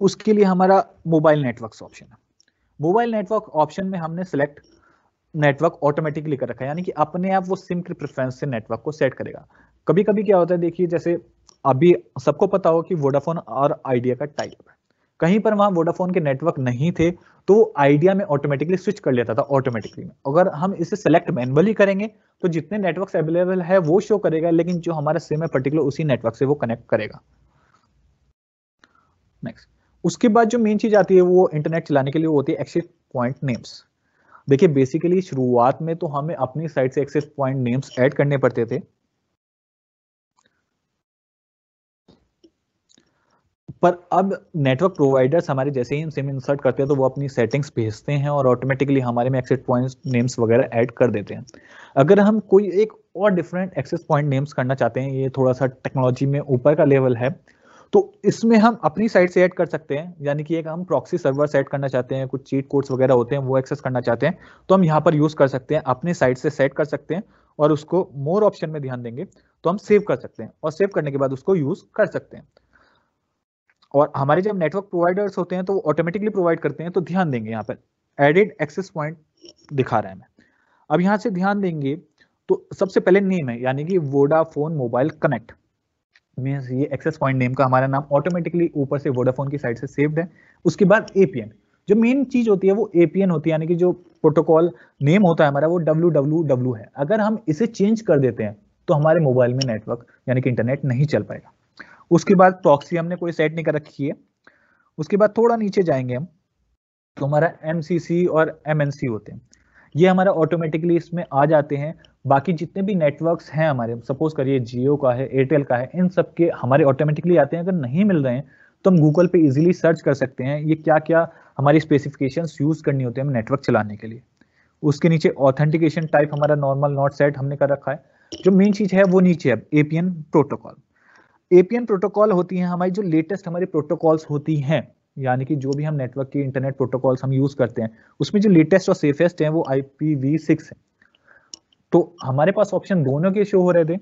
उसके लिए हमारा मोबाइल नेटवर्क ऑप्शन है। मोबाइल नेटवर्क ऑप्शन में हमने सिलेक्ट नेटवर्क ऑटोमेटिकली कर रखा है, यानी कि अपने आप वो सिम के प्रेफरेंस से नेटवर्क को सेट करेगा। कभी कभी क्या होता है, देखिए जैसे अभी सबको पता हो कि वोडाफोन और आइडिया का टाइप है, कहीं पर वहां वोडाफोन के नेटवर्क नहीं थे तो आइडिया में ऑटोमेटिकली स्विच कर लेता था ऑटोमेटिकली में। अगर हम इसे सेलेक्ट मैनुअली करेंगे तो जितने नेटवर्क्स अवेलेबल है वो शो करेगा, लेकिन जो हमारा सिम है पर्टिकुलर उसी नेटवर्क से वो कनेक्ट करेगा। नेक्स्ट, उसके बाद जो मेन चीज आती है वो इंटरनेट चलाने के लिए होती है एक्सेस पॉइंट नेम्स। देखिए बेसिकली शुरुआत में तो हमें अपनी साइड से एक्सेस पॉइंट नेम्स ऐड करने पड़ते थे, पर अब नेटवर्क प्रोवाइडर्स हमारे जैसे ही सिम इंसर्ट करते हैं तो वो अपनी सेटिंग्स भेजते हैं और ऑटोमेटिकली हमारे में एक्सेस पॉइंट नेम्स वगैरह ऐड कर देते हैं। अगर हम कोई एक और डिफरेंट एक्सेस पॉइंट नेम्स करना चाहते हैं, ये थोड़ा सा टेक्नोलॉजी में ऊपर का लेवल है, तो इसमें हम अपनी साइड से ऐड कर सकते हैं। यानी कि एक हम प्रॉक्सी सर्वर सेट करना चाहते हैं, कुछ चीट कोड्स वगैरह होते हैं वो एक्सेस करना चाहते हैं, तो हम यहाँ पर यूज कर सकते हैं, अपनी साइड से सेट कर सकते हैं और उसको मोर ऑप्शन में ध्यान देंगे तो हम सेव कर सकते हैं और सेव करने के बाद उसको यूज कर सकते हैं। और हमारे जब नेटवर्क प्रोवाइडर्स होते हैं तो वो ऑटोमेटिकली प्रोवाइड करते हैं, तो ध्यान देंगे यहाँ पर एडेड एक्सेस पॉइंट दिखा रहा है मैं। अब यहाँ से ध्यान देंगे तो सबसे पहले नेम है, यानी कि वोडाफोन मोबाइल कनेक्ट मींस ये एक्सेस पॉइंट नेम का हमारा नाम ऑटोमेटिकली ऊपर से वोडाफोन की साइड से सेव्ड है। उसके बाद एपीएन, जो मेन चीज होती है वो एपीएन होती है, यानी कि जो प्रोटोकॉल नेम होता है हमारा वो www है। अगर हम इसे चेंज कर देते हैं तो हमारे मोबाइल में नेटवर्क यानी कि इंटरनेट नहीं चल पाएगा। उसके बाद प्रॉक्सी हमने कोई सेट नहीं कर रखी है। उसके बाद थोड़ा नीचे जाएंगे हम तो हमारा एमसीसी और एमएनसी होते हैं, ये हमारा ऑटोमेटिकली इसमें आ जाते हैं। बाकी जितने भी नेटवर्क्स हैं हमारे, सपोज करिए जियो का है, एयरटेल का है, इन सब के हमारे ऑटोमेटिकली आते हैं। अगर नहीं मिल रहे हैं तो हम गूगल पे इजीली सर्च कर सकते हैं ये क्या क्या हमारी स्पेसिफिकेशंस यूज करनी होती है हमें नेटवर्क चलाने के लिए। उसके नीचे ऑथेंटिकेशन टाइप हमारा नॉर्मल नॉट सेट हमने कर रखा है। जो मेन चीज है वो नीचे है एपीएन प्रोटोकॉल। एपीएन प्रोटोकॉल होती है हमारी जो लेटेस्ट हमारी प्रोटोकॉल्स होती हैं, यानी कि जो भी हम नेटवर्क की इंटरनेट प्रोटोकॉल्स हम यूज करते हैं उसमें जो लेटेस्ट और सेफेस्ट है वो IPv6 है। तो हमारे पास ऑप्शन दोनों के शो हो रहे थे,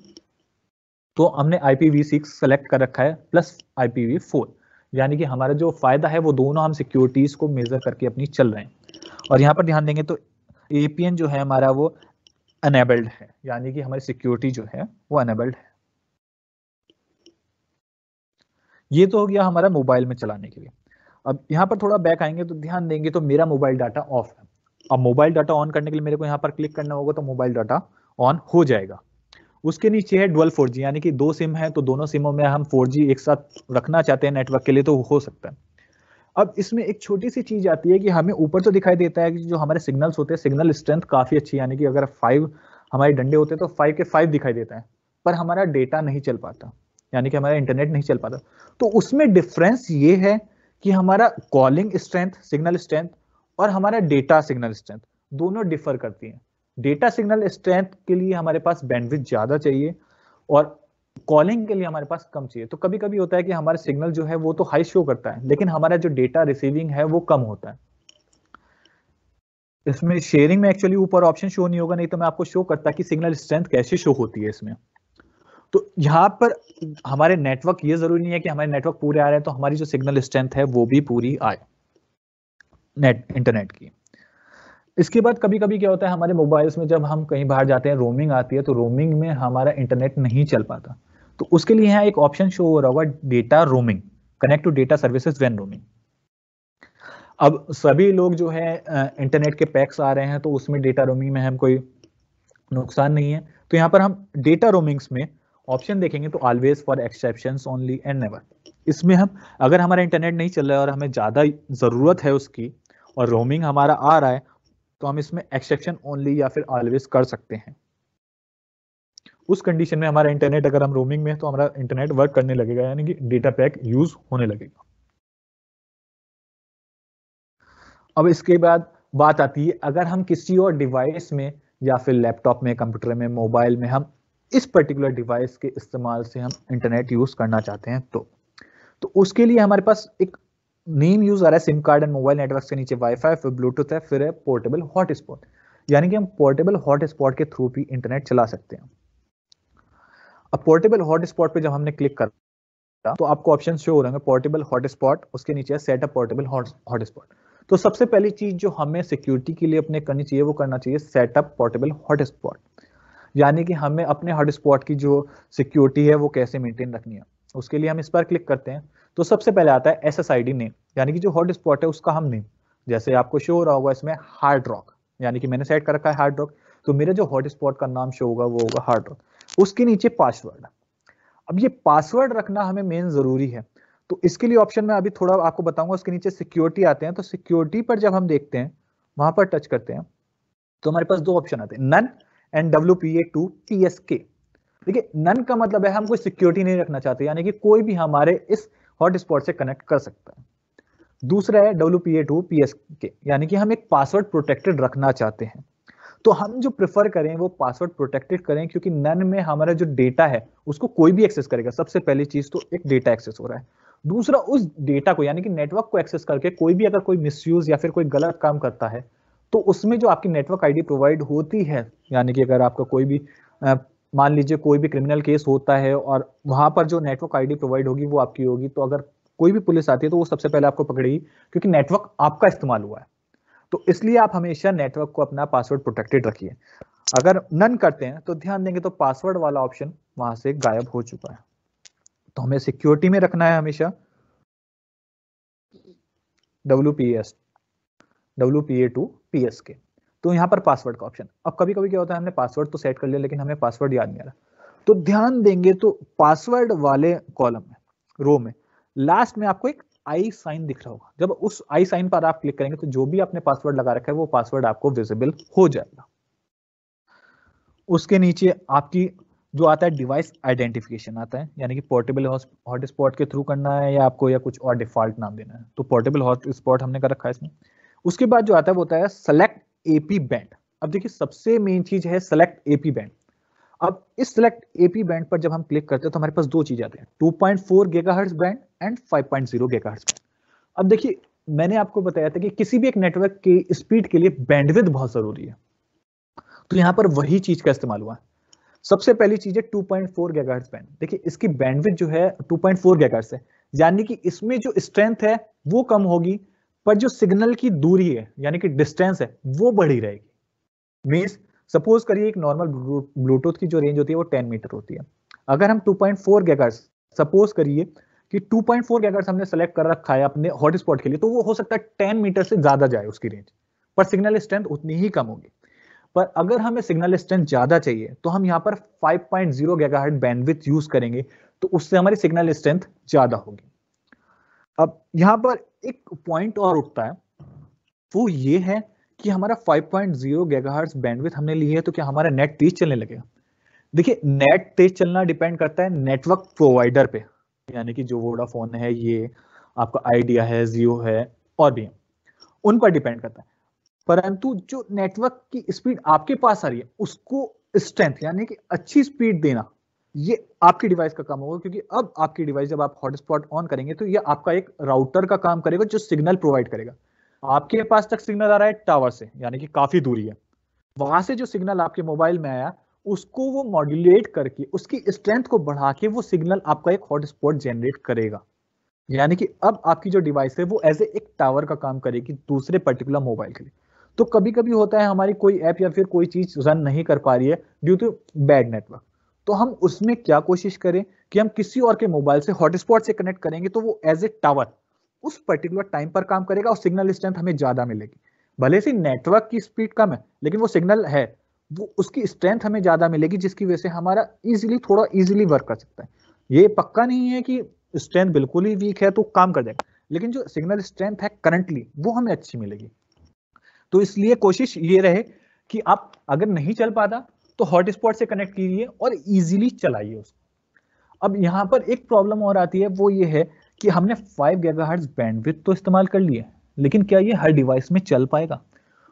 तो हमने IPv6 सेलेक्ट कर रखा है प्लस IPv4, यानी कि हमारा जो फायदा है वो दोनों हम सिक्योरिटीज को मेजर करके अपनी चल रहे हैं। और यहाँ पर ध्यान देंगे तो एपीएन जो है हमारा वो अनेबल्ड है, यानी कि हमारी सिक्योरिटी जो है वो अनेबल्ड है। ये तो हो गया हमारा मोबाइल में चलाने के लिए। अब यहाँ पर थोड़ा बैक आएंगे तो ध्यान देंगे तो मेरा मोबाइल डाटा ऑफ है। अब मोबाइल डाटा ऑन करने के लिए मेरे को यहाँ पर क्लिक करना होगा तो मोबाइल डाटा ऑन हो जाएगा। उसके नीचे है डुअल 4G, यानी कि दो सिम है तो दोनों सिमों में हम 4G एक साथ रखना चाहते हैं नेटवर्क के लिए तो हो सकता है। अब इसमें एक छोटी सी चीज आती है कि हमें ऊपर तो दिखाई देता है कि जो हमारे सिग्नल्स होते हैं सिग्नल स्ट्रेंथ काफी अच्छी, यानी कि अगर 5 हमारे डंडे होते हैं तो 5 के 5 दिखाई देता है, पर हमारा डेटा नहीं चल पाता, यानी कि हमारा इंटरनेट नहीं चल पाता। तो उसमें डिफरेंस ये है कि हमारा कॉलिंग स्ट्रेंथ सिग्नल स्ट्रेंथ और हमारा डेटा सिग्नल स्ट्रेंथ दोनों डिफर करती हैं। डेटा सिग्नल स्ट्रेंथ के लिए हमारे पास बैंडविड्थ ज्यादा चाहिए और कॉलिंग के लिए हमारे पास कम चाहिए। तो कभी कभी होता है कि हमारा सिग्नल जो है वो तो हाई शो करता है लेकिन हमारा जो डेटा रिसीविंग है वो कम होता है। इसमें शेयरिंग में एक्चुअली ऊपर ऑप्शन शो नहीं होगा, नहीं तो मैं आपको शो करता कि सिग्नल स्ट्रेंथ कैसे शो होती है इसमें। तो यहाँ पर हमारे नेटवर्क, ये जरूरी नहीं है कि हमारे नेटवर्क पूरे आ रहे हैं तो हमारी जो सिग्नल स्ट्रेंथ है वो भी पूरी आए नेट इंटरनेट की। इसके बाद कभी कभी क्या होता है हमारे मोबाइल्स में जब हम कहीं बाहर जाते हैं रोमिंग आती है तो रोमिंग में हमारा इंटरनेट नहीं चल पाता, तो उसके लिए यहाँ एक ऑप्शन शो हो रहा होगा data roaming, connect to data services when roaming. अब सभी लोग जो है इंटरनेट के पैक्स आ रहे हैं तो उसमें डेटा रोमिंग में हम कोई नुकसान नहीं है। तो यहाँ पर हम डेटा रोमिंग्स में ऑप्शन देखेंगे तो always for exceptions only and never, इसमें हम अगर हमारा इंटरनेट नहीं चल रहा है और हमें ज्यादा जरूरत है उसकी और रोमिंग हमारा आ रहा है तो हम इसमें एक्सेप्शन ओनली या फिर ऑलवेज कर सकते हैं। उस कंडीशन में हमारा इंटरनेट अगर हम रोमिंग में है तो हमारा इंटरनेट वर्क करने लगेगा, यानी कि डेटा पैक यूज होने लगेगा। अब इसके बाद बात आती है अगर हम किसी और डिवाइस में या फिर लैपटॉप में, कंप्यूटर में, मोबाइल में हम इस पर्टिकुलर डिवाइस के इस्तेमाल से हम इंटरनेट यूज करना चाहते हैं तो उसके लिए हमारे पास एक नेम यूज आ रहा है SIM card and mobile network के नीचे वाईफाई, फिर ब्लूटूथ है, फिर है पोर्टेबल हॉटस्पॉट। यानी कि हम पोर्टेबल हॉटस्पॉट के थ्रू भी इंटरनेट चला सकते हैं। अब पोर्टेबल हॉटस्पॉट पे जब हमने क्लिक करा तो आपको ऑप्शन शो हो रहे हैं, पोर्टेबल हॉटस्पॉट, उसके नीचे सेटअप पोर्टेबल हॉटस्पॉट। तो सबसे पहली चीज जो हमें सिक्योरिटी के लिए अपने करनी चाहिए वो करना चाहिए सेटअप पोर्टेबल हॉटस्पॉट, यानी कि हमें अपने हॉटस्पॉट की जो सिक्योरिटी है वो कैसे मेंटेन रखनी है। उसके लिए हम इस पर क्लिक करते हैं तो सबसे पहले आता है SSID नेम, यानी कि जो हॉटस्पॉट है उसका हम नेम, जैसे आपको शो हो रहा होगा इसमें हार्ड रॉक, यानी कि मैंने सेट कर रखा है हार्ड रॉक, तो मेरे जो हॉटस्पॉट का नाम शो होगा वो होगा हार्ड रॉक। उसके नीचे पासवर्ड। अब ये पासवर्ड रखना हमें मेन जरूरी है, तो इसके लिए ऑप्शन मैं अभी थोड़ा आपको बताऊंगा। उसके नीचे सिक्योरिटी आते हैं, तो सिक्योरिटी पर जब हम देखते हैं वहां पर टच करते हैं तो हमारे पास दो ऑप्शन आते हैं, नन एंड WPA2 PSK। देखिए नन का मतलब है हम कोई सिक्योरिटी नहीं रखना चाहते, यानी कि कोई भी हमारे इस हॉटस्पॉट से कनेक्ट कर सकता है। दूसरा है WPA2 PSK, यानी कि हम एक पासवर्ड प्रोटेक्टेड रखना चाहते हैं। तो हम जो प्रेफर करें वो पासवर्ड प्रोटेक्टेड करें, क्योंकि नन में हमारा जो डेटा है उसको कोई भी एक्सेस करेगा। सबसे पहली चीज तो एक डेटा एक्सेस हो रहा है, दूसरा उस डेटा को यानी कि नेटवर्क को एक्सेस करके कोई भी अगर कोई मिसयूज या फिर कोई गलत काम करता है तो उसमें जो आपकी नेटवर्क आईडी प्रोवाइड होती है, यानी कि अगर आपका कोई भी मान लीजिए कोई भी क्रिमिनल केस होता है और वहां पर जो नेटवर्क आईडी प्रोवाइड होगी वो आपकी होगी, तो अगर कोई भी पुलिस आती है तो वो सबसे पहले आपको पकड़ेगी, क्योंकि नेटवर्क आपका इस्तेमाल हुआ है। तो इसलिए आप हमेशा नेटवर्क को अपना पासवर्ड प्रोटेक्टेड रखिए। अगर नन करते हैं तो ध्यान देंगे तो पासवर्ड वाला ऑप्शन वहां से गायब हो चुका है। तो हमें सिक्योरिटी में रखना है हमेशा WPA2 PSK। तो यहाँ पर पासवर्ड का ऑप्शन, अब कभी कभी क्या होता है हमने पासवर्ड तो सेट कर लिया लेकिन हमें पासवर्ड याद नहीं आ रहा, तो ध्यान देंगे तो पासवर्ड वाले कॉलम में, रो में लास्ट में आपको एक आई साइन दिख रहा होगा। जब उस आई साइन पर आप क्लिक करेंगे तो जो भी आपने पासवर्ड लगा रखा है वो पासवर्ड आपको विजिबल हो जाएगा। उसके नीचे आपकी जो आता है डिवाइस आइडेंटिफिकेशन आता है, यानी कि पोर्टेबल हॉटस्पॉट के थ्रू करना है या आपको या कुछ और डिफॉल्ट नाम देना है, तो पोर्टेबल हॉटस्पॉट हमने कर रखा है इसमें। उसके बाद जो आता है वो होता है सेलेक्ट AP बैंड। अब देखिए सबसे मेन चीज है सेलेक्ट AP बैंड। अब इस सेलेक्ट AP बैंड पर जब हम क्लिक करते हैं तो हमारे पास दो चीज आते हैं, 2.4 gigahertz band and 5.0 gigahertz band. अब देखिए मैंने आपको बताया था कि किसी भी एक नेटवर्क की स्पीड के लिए बैंडविड्थ बहुत जरूरी है, तो यहां पर वही चीज का इस्तेमाल हुआ है। सबसे पहली चीज है 2.4 गीगाहर्ट्ज बैंड। देखिए इसकी बैंडविड्थ जो है 2.4 गीगाहर्ट्ज है, यानी कि इसमें जो स्ट्रेंथ है वो कम होगी पर जो सिग्नल की दूरी है यानी कि डिस्टेंस है वो बढ़ी रहेगी। मींस सपोज करिए एक नॉर्मल ब्लूटूथ की जो रेंज होती है वो 10 मीटर होती है, अगर हम 2.4 गीगाहर्ट्ज सपोज करिए कि 2.4 गीगाहर्ट्ज हमने सेलेक्ट कर रखा है अपने हॉटस्पॉट के लिए, तो वो हो सकता है 10 मीटर से ज्यादा जाए उसकी रेंज, पर सिग्नल स्ट्रेंथ उतनी ही कम होगी। पर अगर हमें सिग्नल स्ट्रेंथ ज्यादा चाहिए तो हम यहाँ पर 5.0 गीगाहर्ट्ज बैंडविड्थ यूज करेंगे, तो उससे हमारी सिग्नल स्ट्रेंथ ज्यादा होगी। अब यहाँ पर एक पॉइंट और उठता है, वो ये है कि हमारा 5.0 गीगाहर्ट्ज बैंडविड्थ हमने ली है तो क्या हमारा नेट तेज चलने लगेगा? देखिए नेट तेज चलना डिपेंड करता है नेटवर्क प्रोवाइडर पे, यानी कि जो वोडाफोन है, ये आपका आइडिया है, जियो है और भी है, उन पर डिपेंड करता है। परंतु जो नेटवर्क की स्पीड आपके पास आ रही है उसको स्ट्रेंथ यानी कि अच्छी स्पीड देना ये आपकी डिवाइस का काम होगा, क्योंकि अब आपकी डिवाइस जब आप हॉटस्पॉट ऑन करेंगे तो ये आपका एक राउटर का काम करेगा जो सिग्नल प्रोवाइड करेगा। आपके पास तक सिग्नल आ रहा है टावर से, यानी कि काफी दूरी है, वहां से जो सिग्नल आपके मोबाइल में आया उसको वो मॉड्यूलेट करके उसकी स्ट्रेंथ को बढ़ा के वो सिग्नल आपका एक हॉटस्पॉट जनरेट करेगा, यानी कि अब आपकी जो डिवाइस है वो एज ए एक टावर का काम करेगी दूसरे पर्टिकुलर मोबाइल के लिए। तो कभी कभी होता है हमारी कोई ऐप या फिर कोई चीज रन नहीं कर पा रही है ड्यू टू बैड नेटवर्क, तो हम उसमें क्या कोशिश करें कि हम किसी और के मोबाइल से हॉटस्पॉट से कनेक्ट करेंगे तो वो एज ए टावर उस पर्टिकुलर टाइम पर काम करेगा और सिग्नल स्ट्रेंथ हमें ज्यादा मिलेगी। भले से नेटवर्क की स्पीड कम है लेकिन वो सिग्नल है, वो उसकी स्ट्रेंथ हमें ज्यादा मिलेगी जिसकी वजह से हमारा थोड़ा इजीली वर्क कर सकता है। ये पक्का नहीं है कि स्ट्रेंथ बिल्कुल ही वीक है तो काम कर जाएगा, लेकिन जो सिग्नल स्ट्रेंथ है करंटली वो हमें अच्छी मिलेगी। तो इसलिए कोशिश ये रहे कि आप अगर नहीं चल पाता तो हॉटस्पॉट से कनेक्ट कीजिए और इजीली चलाइए उसको। अब यहाँ पर एक प्रॉब्लम और आती है, वो ये है कि हमने 5 गीगाहर्ट्ज बैंडविड्थ तो इस्तेमाल कर लिया लेकिन क्या ये हर डिवाइस में चल पाएगा?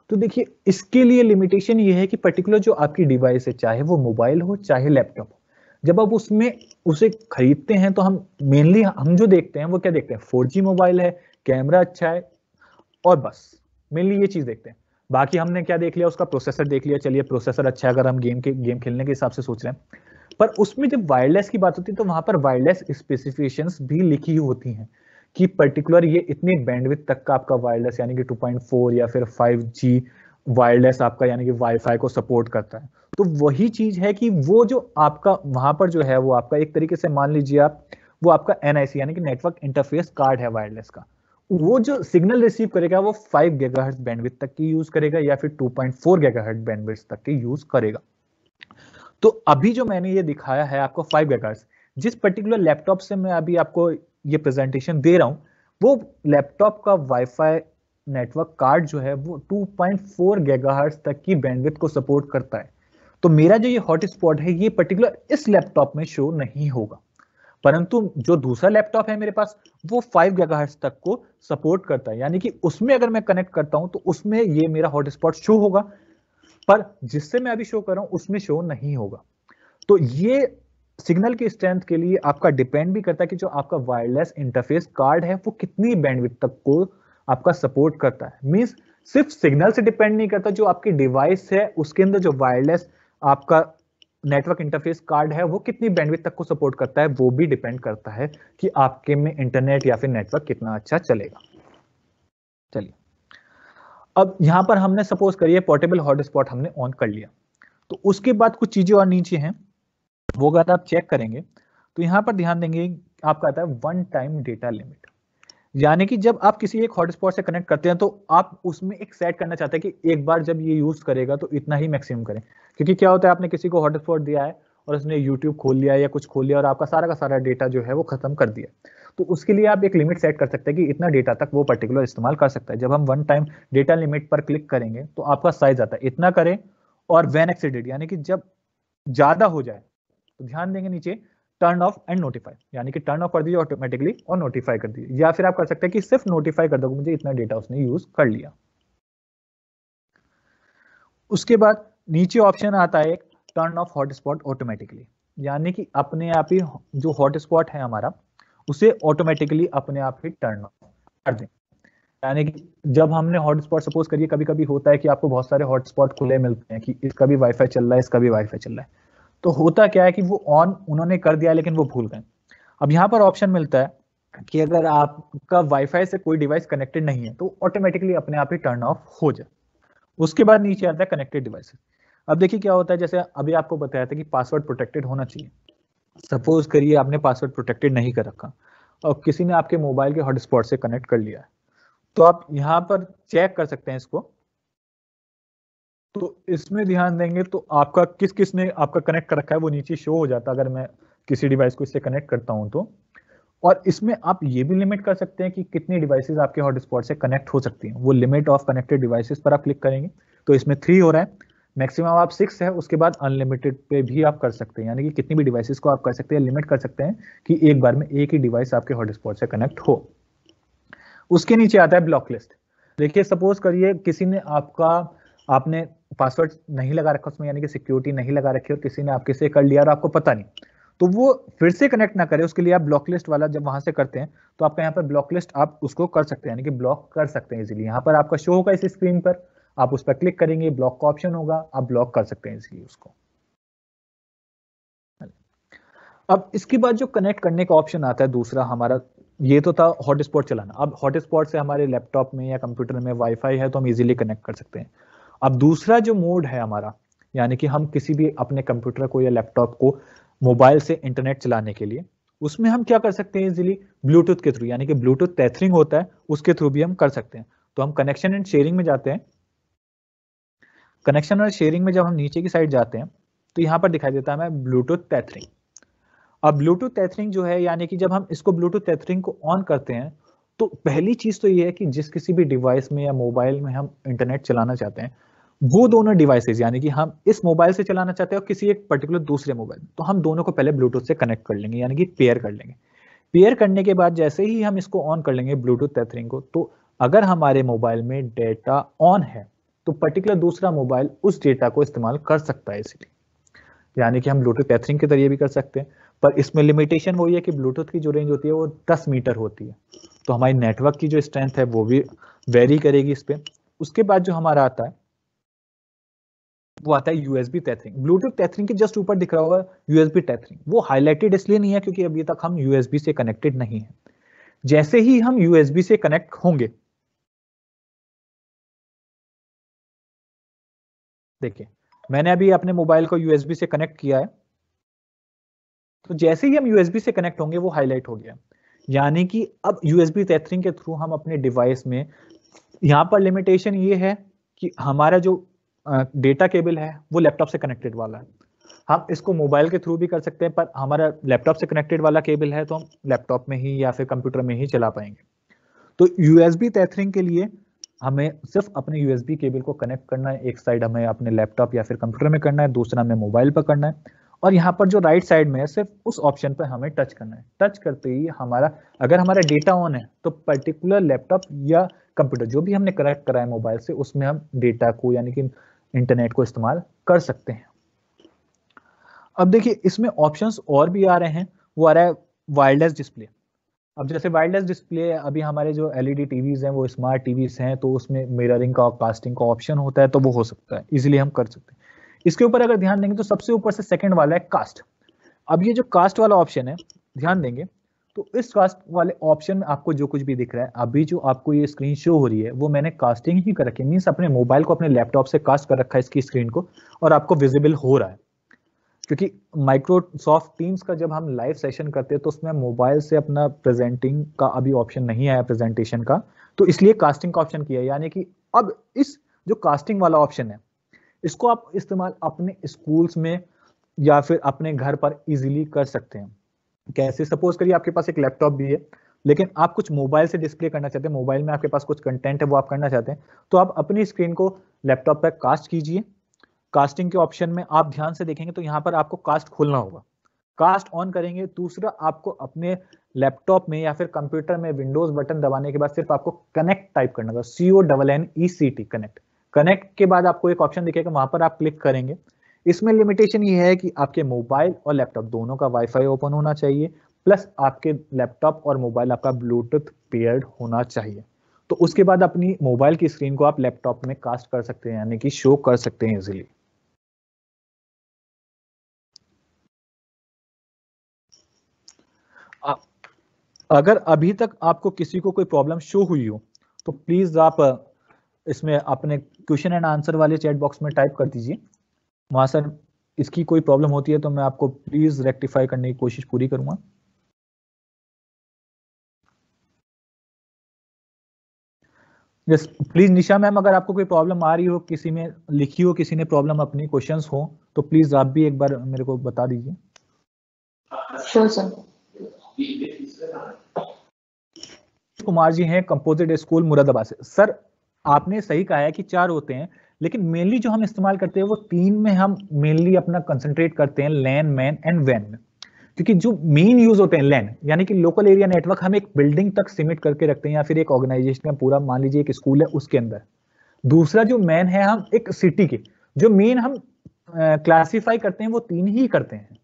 तो देखिए इसके लिए लिमिटेशन ये है कि पर्टिकुलर जो आपकी डिवाइस है, चाहे वो मोबाइल हो चाहे लैपटॉप हो, जब आप उसमें उसे खरीदते हैं तो हम मेनली हम जो देखते हैं वो क्या देखते हैं, 4G मोबाइल है, कैमरा अच्छा है और बस मेनली ये चीज देखते हैं। बाकी हमने क्या देख लिया, उसका प्रोसेसर देख लिया, चलिए प्रोसेसर अच्छा है अगर हम गेम खेलने के हिसाब से सोच रहे हैं। पर उसमें जब वायरलेस की बात होती है तो वहां पर वायरलेस स्पेसिफिकेशंस भी लिखी होती हैं कि पर्टिकुलर ये इतनी बैंडविड्थ तक का आपका वायरलेस यानी कि 2.4 या फिर 5G वायरलेस आपका यानी कि वाईफाई को सपोर्ट करता है। तो वही चीज है कि वो जो आपका वहां पर जो है वो आपका एक तरीके से मान लीजिए आप, वो आपका NIC यानी कि नेटवर्क इंटरफेस कार्ड है वायरलेस का, वो जो सिग्नल रिसीव करेगा वो 5 गीगाहर्ट्ज बैंडविड्थ तक की यूज करेगा या फिर 2.4 गीगाहर्ट्ज बैंडविड्थ तक की यूज करेगा। तो अभी जो मैंने ये दिखाया है आपको 5 गीगाहर्ट्ज, जिस पर्टिकुलर लैपटॉप से मैं अभी आपको ये प्रेजेंटेशन दे रहा हूं, वो लैपटॉप का वाईफाई नेटवर्क कार्ड जो है वो 2.4 गीगाहर्ट्ज तक की बैंडविड्थ को सपोर्ट करता है। तो मेरा जो ये हॉटस्पॉट है ये पर्टिकुलर इस लैपटॉप में शो नहीं होगा, परंतु जो दूसरा लैपटॉप है मेरे पास वो 5 गीगाहर्ट्ज तक को सपोर्ट करता है, यानी कि उसमें अगर मैं कनेक्ट करता हूं तो उसमें ये मेरा हॉटस्पॉट शो होगा, पर जिससे मैं अभी शो कर रहा हूं उसमें शो नहीं होगा। तो ये सिग्नल की स्ट्रेंथ के लिए आपका डिपेंड भी करता है कि जो आपका वायरलेस इंटरफेस कार्ड है वो कितनी बैंडविड्थ तक को आपका सपोर्ट करता है। मींस सिर्फ सिग्नल से डिपेंड नहीं करता, जो आपकी डिवाइस है उसके अंदर जो वायरलेस आपका नेटवर्क इंटरफेस कार्ड है वो कितनी बैंडविड्थ तक को सपोर्ट करता है, वो भी डिपेंड करता है कि आपके में इंटरनेट या फिर नेटवर्क कितना अच्छा चलेगा। चलिए, अब यहां पर हमने सपोज करिए पोर्टेबल हॉटस्पॉट हमने ऑन कर लिया, तो उसके बाद कुछ चीजें और नीचे हैं, वो अगर आप चेक करेंगे तो यहां पर ध्यान देंगे आपका आता है वन टाइम डेटा लिमिट। यानी कि जब आप किसी एक हॉटस्पॉट से कनेक्ट करते हैं तो आप उसमें एक सेट करना चाहते हैं कि एक बार जब ये यूज करेगा तो इतना ही मैक्सिमम करें, क्योंकि क्या होता है आपने किसी को हॉटस्पॉट दिया है और उसने यूट्यूब खोल लिया या कुछ खोल लिया और आपका सारा का सारा डेटा जो है वो खत्म कर दिया, तो उसके लिए आप एक लिमिट सेट कर सकते हैं कि इतना डेटा तक वो पर्टिकुलर इस्तेमाल कर सकता है। जब हम वन टाइम डेटा लिमिट पर क्लिक करेंगे तो आपका साइज आता है इतना करें, और व्हेन एक्सीडेड यानी कि जब ज्यादा हो जाए तो ध्यान देंगे नीचे टर्न ऑफ एंड नोटिफाई, यानी कि टर्न ऑफ कर दीजिए ऑटोमेटिकली और नोटिफाई कर दीजिए, या फिर आप कर सकते हैं कि सिर्फ नोटिफाई कर दो मुझे इतना डेटा उसने यूज कर लिया। उसके बाद नीचे ऑप्शन आता है एक टर्न ऑफ हॉटस्पॉट ऑटोमेटिकली, यानी कि अपने आप ही जो हॉटस्पॉट है हमारा उसे ऑटोमेटिकली अपने आप ही टर्न ऑफ कर दें। यानी कि जब हमने हॉटस्पॉट सपोज करिए, कभी कभी होता है कि आपको बहुत सारे हॉटस्पॉट खुले मिलते हैं कि इसका भी वाईफाई चल रहा है इसका भी वाईफाई चल रहा है, तो होता क्या है कि वो ऑन उन्होंने कर दिया लेकिन वो भूल गए। अब यहाँ पर ऑप्शन मिलता है कि अगर आपका वाईफाई से कोई डिवाइस कनेक्टेड नहीं है तो ऑटोमेटिकली अपने आप ही टर्न ऑफ हो जाए। उसके बाद नीचे आता है कनेक्टेड डिवाइसेस। अब देखिए क्या होता है, जैसे अभी आपको बताया था कि पासवर्ड प्रोटेक्टेड होना चाहिए। सपोज करिए आपने पासवर्ड प्रोटेक्टेड नहीं कर रखा और किसी ने आपके मोबाइल के हॉटस्पॉट से कनेक्ट कर लिया है, तो आप यहाँ पर चेक कर सकते हैं इसको। तो इसमें ध्यान देंगे तो आपका किस किस ने आपका कनेक्ट कर रखा है वो नीचे शो हो जाता है अगर मैं किसी डिवाइस को इससे कनेक्ट करता हूं तो। और इसमें आप ये भी लिमिट कर सकते हैं कि कितनी डिवाइसेस आपके हॉटस्पॉट से कनेक्ट हो सकती हैं। वो लिमिट ऑफ कनेक्टेड डिवाइसेस पर आप क्लिक करेंगे तो इसमें 3 हो रहा है, मैक्सिमम आप 6 है, उसके बाद अनलिमिटेड पे भी आप कर सकते हैं, यानी कि कितनी भी डिवाइसेस को आप कर सकते हैं, लिमिट कर सकते हैं कि एक बार में एक ही डिवाइस आपके हॉटस्पॉट से कनेक्ट हो। उसके नीचे आता है ब्लॉक लिस्ट। देखिए सपोज करिए किसी ने आपने पासवर्ड नहीं लगा रखा उसमें, यानी कि सिक्योरिटी नहीं लगा रखी और किसी ने आपके से कर लिया और आपको पता नहीं, तो वो फिर से कनेक्ट ना करे उसके लिए आप ब्लॉक लिस्ट वाला जब वहां से करते हैं तो आपका यहाँ पर ब्लॉक लिस्ट आप उसको कर सकते हैं, यानी कि ब्लॉक कर सकते हैं इजीली। यहाँ पर आपका शो होगा इस स्क्रीन पर, आप उस पर क्लिक करेंगे, ब्लॉक का ऑप्शन होगा, आप ब्लॉक कर सकते हैं इजीली उसको। अब इसके बाद जो कनेक्ट करने का ऑप्शन आता है दूसरा हमारा, ये तो था हॉटस्पॉट चलाना। अब हॉटस्पॉट से हमारे लैपटॉप में या कंप्यूटर में वाईफाई है तो हम इजीली कनेक्ट कर सकते हैं। अब दूसरा जो मोड है हमारा, यानी कि हम किसी भी अपने कंप्यूटर को या लैपटॉप को मोबाइल से इंटरनेट चलाने के लिए, उसमें हम क्या कर सकते हैं इजीली ब्लूटूथ के थ्रू, यानी कि ब्लूटूथ टेथरिंग होता है उसके थ्रू भी हम कर सकते हैं। तो हम कनेक्शन एंड शेयरिंग में जाते हैं। कनेक्शन और शेयरिंग में जब हम नीचे की साइड जाते हैं तो यहाँ पर दिखाई देता है हमें ब्लूटूथ टेथरिंग। अब ब्लूटूथ टेथरिंग जो है, यानी कि जब हम इसको ब्लूटूथ टेथरिंग को ऑन करते हैं तो पहली चीज तो ये है कि जिस किसी भी डिवाइस में या मोबाइल में हम इंटरनेट चलाना चाहते हैं, वो दोनों डिवाइसेस, यानी कि हम इस मोबाइल से चलाना चाहते हैं और किसी एक पर्टिकुलर दूसरे मोबाइल, तो हम दोनों को पहले ब्लूटूथ से कनेक्ट कर लेंगे, यानी कि पेयर कर लेंगे। पेयर करने के बाद जैसे ही हम इसको ऑन कर लेंगे ब्लूटूथ टेथरिंग को, तो अगर हमारे मोबाइल में डेटा ऑन है तो पर्टिकुलर दूसरा मोबाइल उस डेटा को इस्तेमाल कर सकता है इसलिए, यानी कि हम ब्लूटूथ टेथरिंग के जरिए भी कर सकते हैं। पर इसमें लिमिटेशन वही है कि ब्लूटूथ की जो रेंज होती है वो 10 मीटर होती है, तो हमारी नेटवर्क की जो स्ट्रेंथ है वो भी वेरी करेगी इस पे। उसके बाद जो हमारा आता है वो आता है यूएसबी टेथरिंग। ब्लूटूथ टेथरिंग के जस्ट ऊपर दिख रहा होगा यूएसबी टेथरिंग, वो हाईलाइटेड इसलिए नहीं है क्योंकि अभी तक हम यूएसबी से कनेक्टेड नहीं है। जैसे ही हम यूएसबी से कनेक्ट होंगे, देखिए मैंने अभी अपने मोबाइल को यूएसबी से कनेक्ट किया है, तो जैसे ही हम यूएसबी से कनेक्ट होंगे वो हाईलाइट हो गया, यानी कि अब यूएसबी टेथरिंग के थ्रू हम अपने डिवाइस में, यहाँ पर लिमिटेशन ये है कि हमारा जो डेटा केबल है वो लैपटॉप से कनेक्टेड वाला है। हम इसको मोबाइल के थ्रू भी कर सकते हैं, पर हमारा लैपटॉप से कनेक्टेड वाला केबल है तो हम लैपटॉप में ही या फिर कंप्यूटर में ही चला पाएंगे। तो यूएसबी टेथरिंग के लिए हमें सिर्फ अपने यूएसबी केबल को कनेक्ट करना है, एक साइड हमें अपने लैपटॉप या फिर कंप्यूटर में करना है, दूसरा हमें मोबाइल पर करना है, और यहाँ पर जो राइट साइड में है सिर्फ उस ऑप्शन पर हमें टच करना है। टच करते ही हमारा, अगर हमारा डेटा ऑन है तो पर्टिकुलर लैपटॉप या कंप्यूटर जो भी हमने कनेक्ट करा है मोबाइल से, उसमें हम डेटा को यानी कि इंटरनेट को इस्तेमाल कर सकते हैं। अब देखिए इसमें ऑप्शंस और भी आ रहे हैं, वो आ रहा है वायरलेस डिस्प्ले। अब जैसे वायरलेस डिस्प्ले, अभी हमारे जो एलईडी टीवीज हैं वो स्मार्ट टीवीज हैं, तो उसमें मिररिंग का और कास्टिंग का ऑप्शन होता है, तो वो हो सकता है, इजीली हम कर सकते हैं। इसके ऊपर अगर ध्यान देंगे तो सबसे ऊपर से सेकंड वाला है कास्ट। अब ये जो कास्ट वाला ऑप्शन है, ध्यान देंगे तो इस कास्ट वाले ऑप्शन में आपको जो कुछ भी दिख रहा है, अभी जो आपको ये स्क्रीन शो हो रही है वो मैंने कास्टिंग ही कर रखी है, मीन्स अपने मोबाइल को अपने लैपटॉप से कास्ट कर रखा है इसकी स्क्रीन को, और आपको विजिबल हो रहा है। क्योंकि माइक्रोसॉफ्ट टीम्स का जब हम लाइव सेशन करते हैं तो उसमें मोबाइल से अपना प्रेजेंटिंग का अभी ऑप्शन नहीं आया प्रेजेंटेशन का, तो इसलिए कास्टिंग का ऑप्शन किया है। यानी कि अब इस जो कास्टिंग वाला ऑप्शन है इसको आप इस्तेमाल अपने स्कूल्स में या फिर अपने घर पर इजीली कर सकते हैं। कैसे? सपोज करिए आपके पास एक लैपटॉप भी है, लेकिन आप कुछ मोबाइल से डिस्प्ले करना चाहते हैं, मोबाइल में आपके पास कुछ कंटेंट है वो आप करना चाहते हैं, तो आप अपनी स्क्रीन को लैपटॉप पर कास्ट कीजिए। कास्टिंग के ऑप्शन में आप ध्यान से देखेंगे तो यहाँ पर आपको कास्ट खोलना होगा, कास्ट ऑन करेंगे। दूसरा, आपको अपने लैपटॉप में या फिर कंप्यूटर में विंडोज बटन दबाने के बाद सिर्फ आपको कनेक्ट टाइप करना होगा, CONNECT, कनेक्ट। कनेक्ट के बाद आपको एक ऑप्शन दिखेगा, वहां पर आप क्लिक करेंगे। इसमें लिमिटेशन ये है कि आपके मोबाइल और लैपटॉप दोनों का वाईफाई ओपन होना चाहिए, प्लस आपके लैपटॉप और मोबाइल आपका ब्लूटूथ पेयर्ड होना चाहिए। तो उसके बाद अपनी मोबाइल की स्क्रीन को आप लैपटॉप में कास्ट कर सकते हैं, यानी कि शो कर सकते हैं इजीली। अगर अभी तक आपको किसी को कोई प्रॉब्लम शो हुई हो तो प्लीज आप इसमें अपने क्वेश्चन एंड आंसर वाले चैट बॉक्स में टाइप कर दीजिए, वहां सर इसकी कोई प्रॉब्लम होती है तो मैं आपको प्लीज रेक्टिफाई करने की कोशिश पूरी करूंगा। यस प्लीज निशा मैम, अगर आपको कोई प्रॉब्लम आ रही हो, किसी में लिखी हो, किसी ने प्रॉब्लम अपनी क्वेश्चंस हो, तो प्लीज आप भी एक बार मेरे को बता दीजिए। Sure sir. कुमार जी हैं कंपोजिट स्कूल मुरादाबाद से। सर आपने सही कहा है कि 4 होते हैं, लेकिन मेनली जो हम इस्तेमाल करते हैं वो 3 में हम मेनली अपना कंसंट्रेट करते हैं, लैन, मैन एंड वैन में। क्योंकि जो मेन यूज होते हैं लैन यानी कि लोकल एरिया नेटवर्क, हम एक बिल्डिंग तक सीमित करके रखते हैं या फिर एक ऑर्गेनाइजेशन का पूरा, मान लीजिए एक स्कूल है उसके अंदर। दूसरा जो मैन है, हम एक सिटी के जो मेन हम क्लासिफाई करते हैं वो 3 ही करते हैं।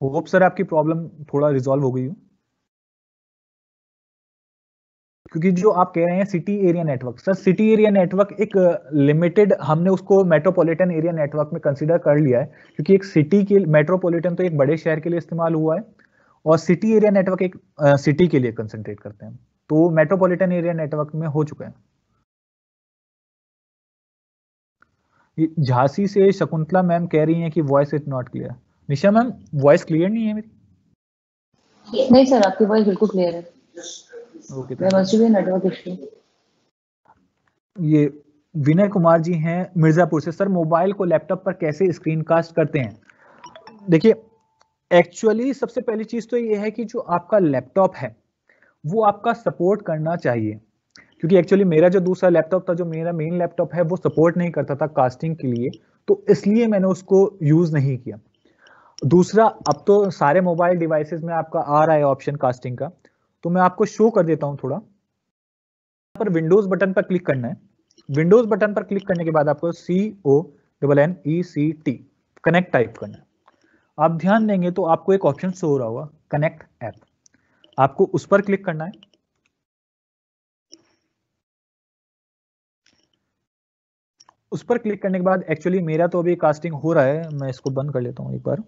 होप सर आपकी प्रॉब्लम थोड़ा रिजॉल्व हो गई हो, क्योंकि जो आप कह रहे हैं city area network, sir city area network एक लिमिटेड, हमने उसको मेट्रोपॉलिटन एरिया नेटवर्क में कंसीडर कर लिया है, क्योंकि एक सिटी के मेट्रोपॉलिटन तो एक बड़े शहर के लिए इस्तेमाल हुआ है, और सिटी एरिया नेटवर्क एक सिटी के लिए कंसंट्रेट करते हैं, तो मेट्रोपॉलिटन एरिया नेटवर्क में हो चुका है। झांसी से शकुंतला मैम कह रही हैं कि voice is not clear. Nisha ma'am voice clear नहीं है मेरी? नहीं सर, आपकी वॉइस बिल्कुल क्लियर है। Okay, network issue. ये विनय कुमार जी हैं मिर्जापुर से। सर मोबाइल को लैपटॉप पर कैसे स्क्रीन कास्ट करते हैं? देखिए एक्चुअली सबसे पहली चीज तो ये है कि जो आपका लैपटॉप है वो आपका सपोर्ट करना चाहिए, क्योंकि एक्चुअली मेरा जो दूसरा लैपटॉप था, जो मेरा मेन लैपटॉप है, वो सपोर्ट नहीं करता था कास्टिंग के लिए, तो इसलिए मैंने उसको यूज नहीं किया। दूसरा, अब तो सारे मोबाइल डिवाइसेस में आपका आ रहा है ऑप्शन कास्टिंग का, तो मैं आपको शो कर देता हूं थोड़ा। यहाँ पर विंडोज बटन पर क्लिक करना है। विंडोज बटन पर क्लिक करने के बाद आपको CONNECT कनेक्ट टाइप करना है। आप ध्यान देंगे तो आपको एक ऑप्शन शो हो रहा होगा, कनेक्ट ऐप, आपको उस पर क्लिक करना है। उस पर क्लिक करने के बाद एक्चुअली मेरा तो अभी कास्टिंग हो रहा है, मैं इसको बंद कर लेता हूँ एक बार।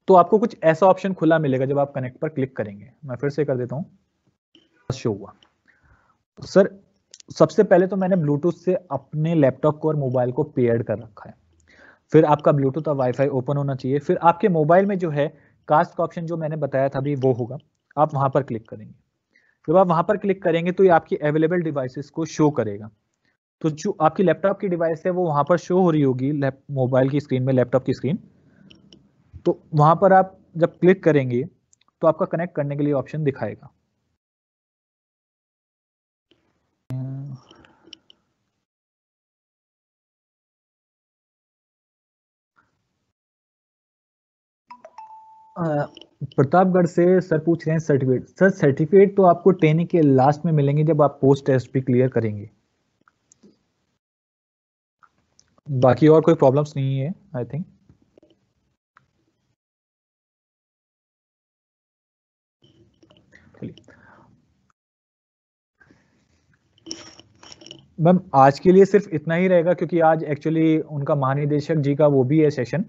तो आपको कुछ ऐसा ऑप्शन खुला मिलेगा जब आप कनेक्ट पर क्लिक करेंगे। मैं फिर से कर देता हूँ। शो हुआ सर, सबसे पहले तो मैंने ब्लूटूथ से अपने लैपटॉप को और मोबाइल को पेयर्ड कर रखा है। फिर आपका ब्लूटूथ और वाईफाई ओपन होना चाहिए। फिर आपके मोबाइल में जो है कास्ट का ऑप्शन जो मैंने बताया था अभी वो होगा, आप वहां पर क्लिक करेंगे। जब आप वहां पर क्लिक करेंगे तो ये आपकी अवेलेबल डिवाइसेस को शो करेगा। तो जो आपकी लैपटॉप की डिवाइस है वो वहां पर शो हो रही होगी मोबाइल की स्क्रीन में, लैपटॉप की स्क्रीन। तो वहां पर आप जब क्लिक करेंगे तो आपका कनेक्ट करने के लिए ऑप्शन दिखाएगा। प्रतापगढ़ से सर पूछ रहे हैं सर्टिफिकेट। सर सर्टिफिकेट तो आपको ट्रेनिंग के लास्ट में मिलेंगे जब आप पोस्ट टेस्ट भी क्लियर करेंगे। बाकी और कोई प्रॉब्लम्स नहीं है आई थिंक। मैम आज के लिए सिर्फ इतना ही रहेगा, क्योंकि आज एक्चुअली उनका महानिदेशक जी का वो भी है सेशन।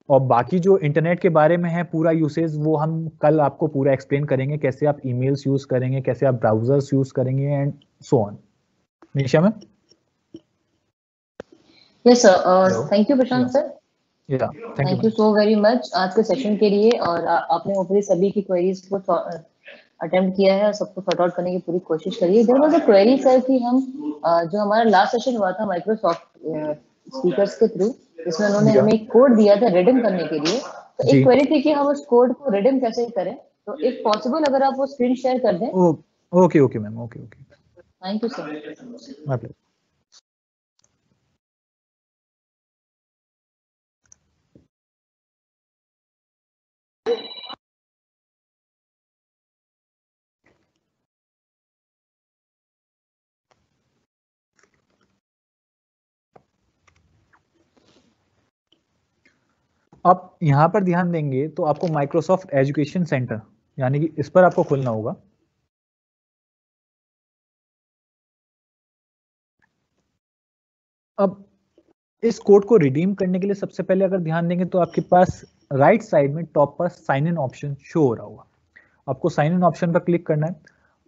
और बाकी जो इंटरनेट के बारे में है पूरा यूसेज वो हम कल आपको पूरा एक्सप्लेन करेंगे, कैसे आप ईमेल्स यूज करेंगे, कैसे आप ब्राउजर्स यूज करेंगे and so on. Nisha ma'am. Yes sir, thank you Prashant sir, thank thank you you so very much आज के सेशन के लिए। और आपने ऊपरी सभी की क्वेरीज को अटेम्प्ट किया है और सबको सॉर्ट आउट करने की पूरी कोशिश करी है। There was a query sir कि हम जो हमारा लास्ट सेशन हुआ था माइक्रोसॉफ्ट स्पीकर्स के थ्रू, इसमें उन्होंने हमें एक कोड दिया था रिडीम करने के लिए। तो एक क्वेरी थी कि हम उस कोड को रिडीम कैसे करें। तो इफ पॉसिबल अगर आप वो स्क्रीन शेयर कर दें। Okay okay ma'am, okay okay, thank you sir. आप यहाँ पर ध्यान देंगे तो आपको माइक्रोसॉफ्ट एजुकेशन सेंटर यानी कि इस पर आपको खुलना होगा। अब इस कोड को रिडीम करने के लिए सबसे पहले अगर ध्यान देंगे तो आपके पास राइट साइड में टॉप पर साइन इन ऑप्शन शो हो रहा होगा। आपको साइन इन ऑप्शन पर क्लिक करना है।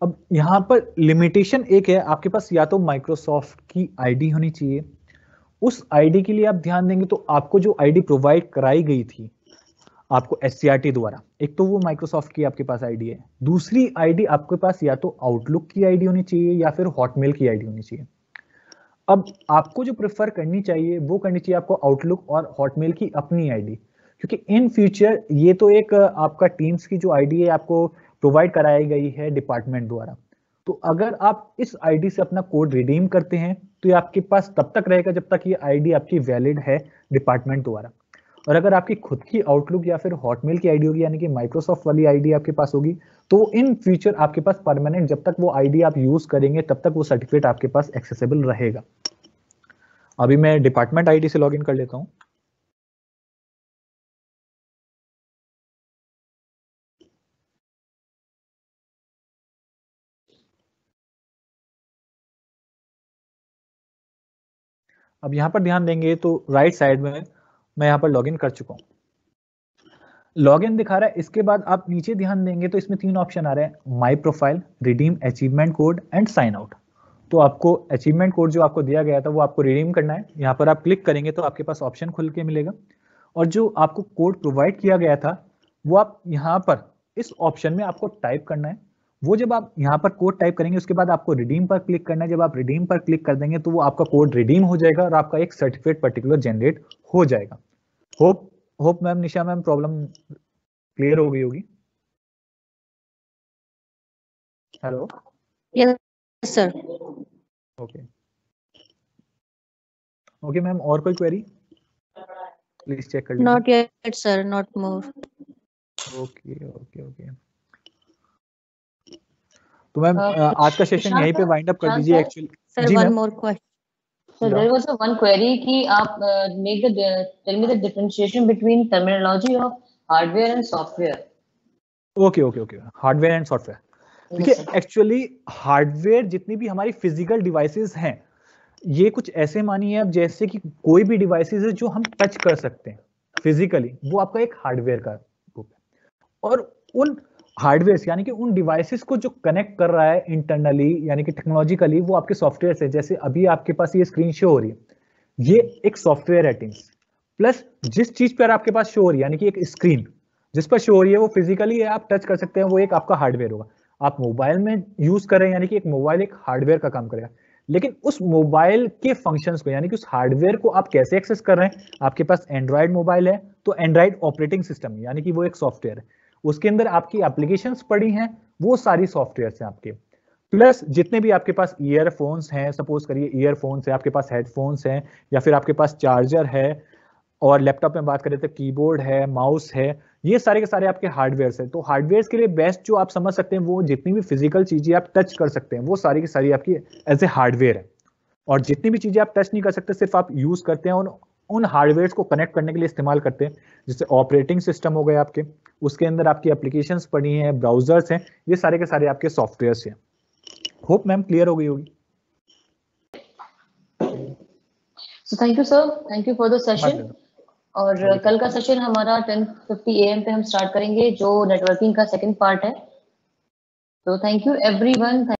अब यहाँ पर लिमिटेशन एक है, आपके पास या तो माइक्रोसॉफ्ट की आईडी होनी चाहिए। उस आईडी के लिए आप ध्यान देंगे तो आपको जो आईडी प्रोवाइड कराई गई थी आपको एससीईआरटी द्वारा, एक तो वो माइक्रोसॉफ्ट की आपके पास आईडी है, दूसरी आईडी आपके पास या तो आउटलुक की आईडी होनी चाहिए या फिर हॉटमेल की आईडी होनी चाहिए। अब आपको जो प्रेफर करनी चाहिए वो करनी चाहिए आपको आउटलुक और हॉटमेल की अपनी आईडी, क्योंकि इन फ्यूचर ये तो एक आपका टीम्स की जो आईडी है आपको प्रोवाइड कराई गई है डिपार्टमेंट द्वारा। तो अगर आप इस आईडी से अपना कोड रिडीम करते हैं तो ये आपके पास तब तक रहेगा जब तक ये आईडी आपकी वैलिड है डिपार्टमेंट द्वारा। और अगर आपकी खुद की आउटलुक या फिर हॉटमेल की आईडी होगी यानी कि माइक्रोसॉफ्ट वाली आईडी आपके पास होगी तो इन फ्यूचर आपके पास परमानेंट जब तक वो आईडी आप यूज करेंगे तब तक वो सर्टिफिकेट आपके पास एक्सेसिबल रहेगा। अभी मैं डिपार्टमेंट आईडी से लॉगिन कर लेता हूं। अब यहां पर ध्यान देंगे तो राइट साइड में मैं यहां पर लॉगिन कर चुका हूं, लॉगिन दिखा रहा है। इसके बाद आप नीचे ध्यान देंगे तो इसमें तीन ऑप्शन आ रहे हैं, my profile, redeem achievement code and sign out. तो आपको अचीवमेंट कोड जो आपको दिया गया था वो आपको रिडीम करना है। यहाँ पर आप क्लिक करेंगे तो आपके पास ऑप्शन खुल के मिलेगा और जो आपको कोड प्रोवाइड किया गया था वो आप यहाँ पर इस ऑप्शन में आपको टाइप करना है। वो जब आप यहाँ पर कोड टाइप करेंगे उसके बाद आपको रिडीम पर क्लिक करना है। जब आप रिडीम पर क्लिक कर देंगे तो वो आपका कोड रिडीम हो जाएगा और आपका एक सर्टिफिकेट पर्टिकुलर जनरेट हो जाएगा। होप मैम, निशा मैम, प्रॉब्लम क्लियर हो गई होगी। Hello. Yes sir. Okay okay ma'am, और कोई क्वेरी प्लीज चेक कर लीजिए। Not yet sir, not more. Okay okay okay, तो मैम आज का सेशन यहीं पे वाइंड अप कर दीजिए actually. Sir one more question. So Yeah. there was a one query कि आप tell me the differentiation between terminology of hardware and software. Okay okay okay, hardware and software. देखिए actually hardware जितनी भी हमारी physical devices हैं, ये कुछ ऐसे मानिए आप जैसे कि कोई भी डिवाइसेस है जो हम टच कर सकते हैं फिजिकली, वो आपका एक हार्डवेयर का ग्रुप है। और उन हार्डवेयर यानी कि उन डिवाइसेस को जो कनेक्ट कर रहा है इंटरनली यानी कि टेक्नोलॉजिकली, वो आपके सॉफ्टवेयर है। जैसे अभी आपके पास ये स्क्रीन शो हो रही है, ये एक सॉफ्टवेयर है टीम्स। प्लस जिस चीज पर आपके पास शो हो रही है यानी कि एक स्क्रीन जिस पर शो हो रही है वो फिजिकली आप टच कर सकते हैं, वो एक आपका हार्डवेयर होगा। आप मोबाइल में यूज कर रहे हैं यानी कि एक मोबाइल एक हार्डवेयर का काम करेगा। लेकिन उस मोबाइल के फंक्शंस को यानी कि उस हार्डवेयर को आप कैसे एक्सेस कर रहे हैं, आपके पास एंड्रॉयड मोबाइल है तो एंड्रॉयड ऑपरेटिंग सिस्टम यानी कि वो एक सॉफ्टवेयर है, उसके अंदर आपकी एप्लीकेशंस पड़ी हैं, वो सारी सॉफ्टवेयर हैं आपके। प्लस जितने भी आपके पास ईयरफोन्स हैं, सपोज करिए ईयरफोन्स है, आपके पास हेडफोन्स हैं, या फिर आपके पास चार्जर है, और लैपटॉप में बात करें तो कीबोर्ड है, माउस है, ये सारे के सारे आपके हार्डवेयर हैं। तो हार्डवेयर के लिए बेस्ट जो आप समझ सकते हैं, वो जितनी भी फिजिकल चीजें आप टच कर सकते हैं वो सारी की सारी आपकी एज ए हार्डवेयर है। और जितनी भी चीजें आप टच नहीं कर सकते, सिर्फ आप यूज करते हैं, उन हार्डवेयर को कनेक्ट करने के लिए इस्तेमाल करते हैं। जैसे ऑपरेटिंग सिस्टम हो गए आपके, उसके अंदर आपकी एप्लीकेशंस पड़ी हैं, ब्राउजर्स हैं, ये सारे के सारे आपके सॉफ्टवेयर हैं। होप मैम क्लियर हो गई होगी। So thank you sir, thank you for the session। और कल का सेशन हमारा 10:50 AM पे हम स्टार्ट करेंगे, जो नेटवर्किंग का सेकंड पार्ट है। तो थैंक यू एवरीवन।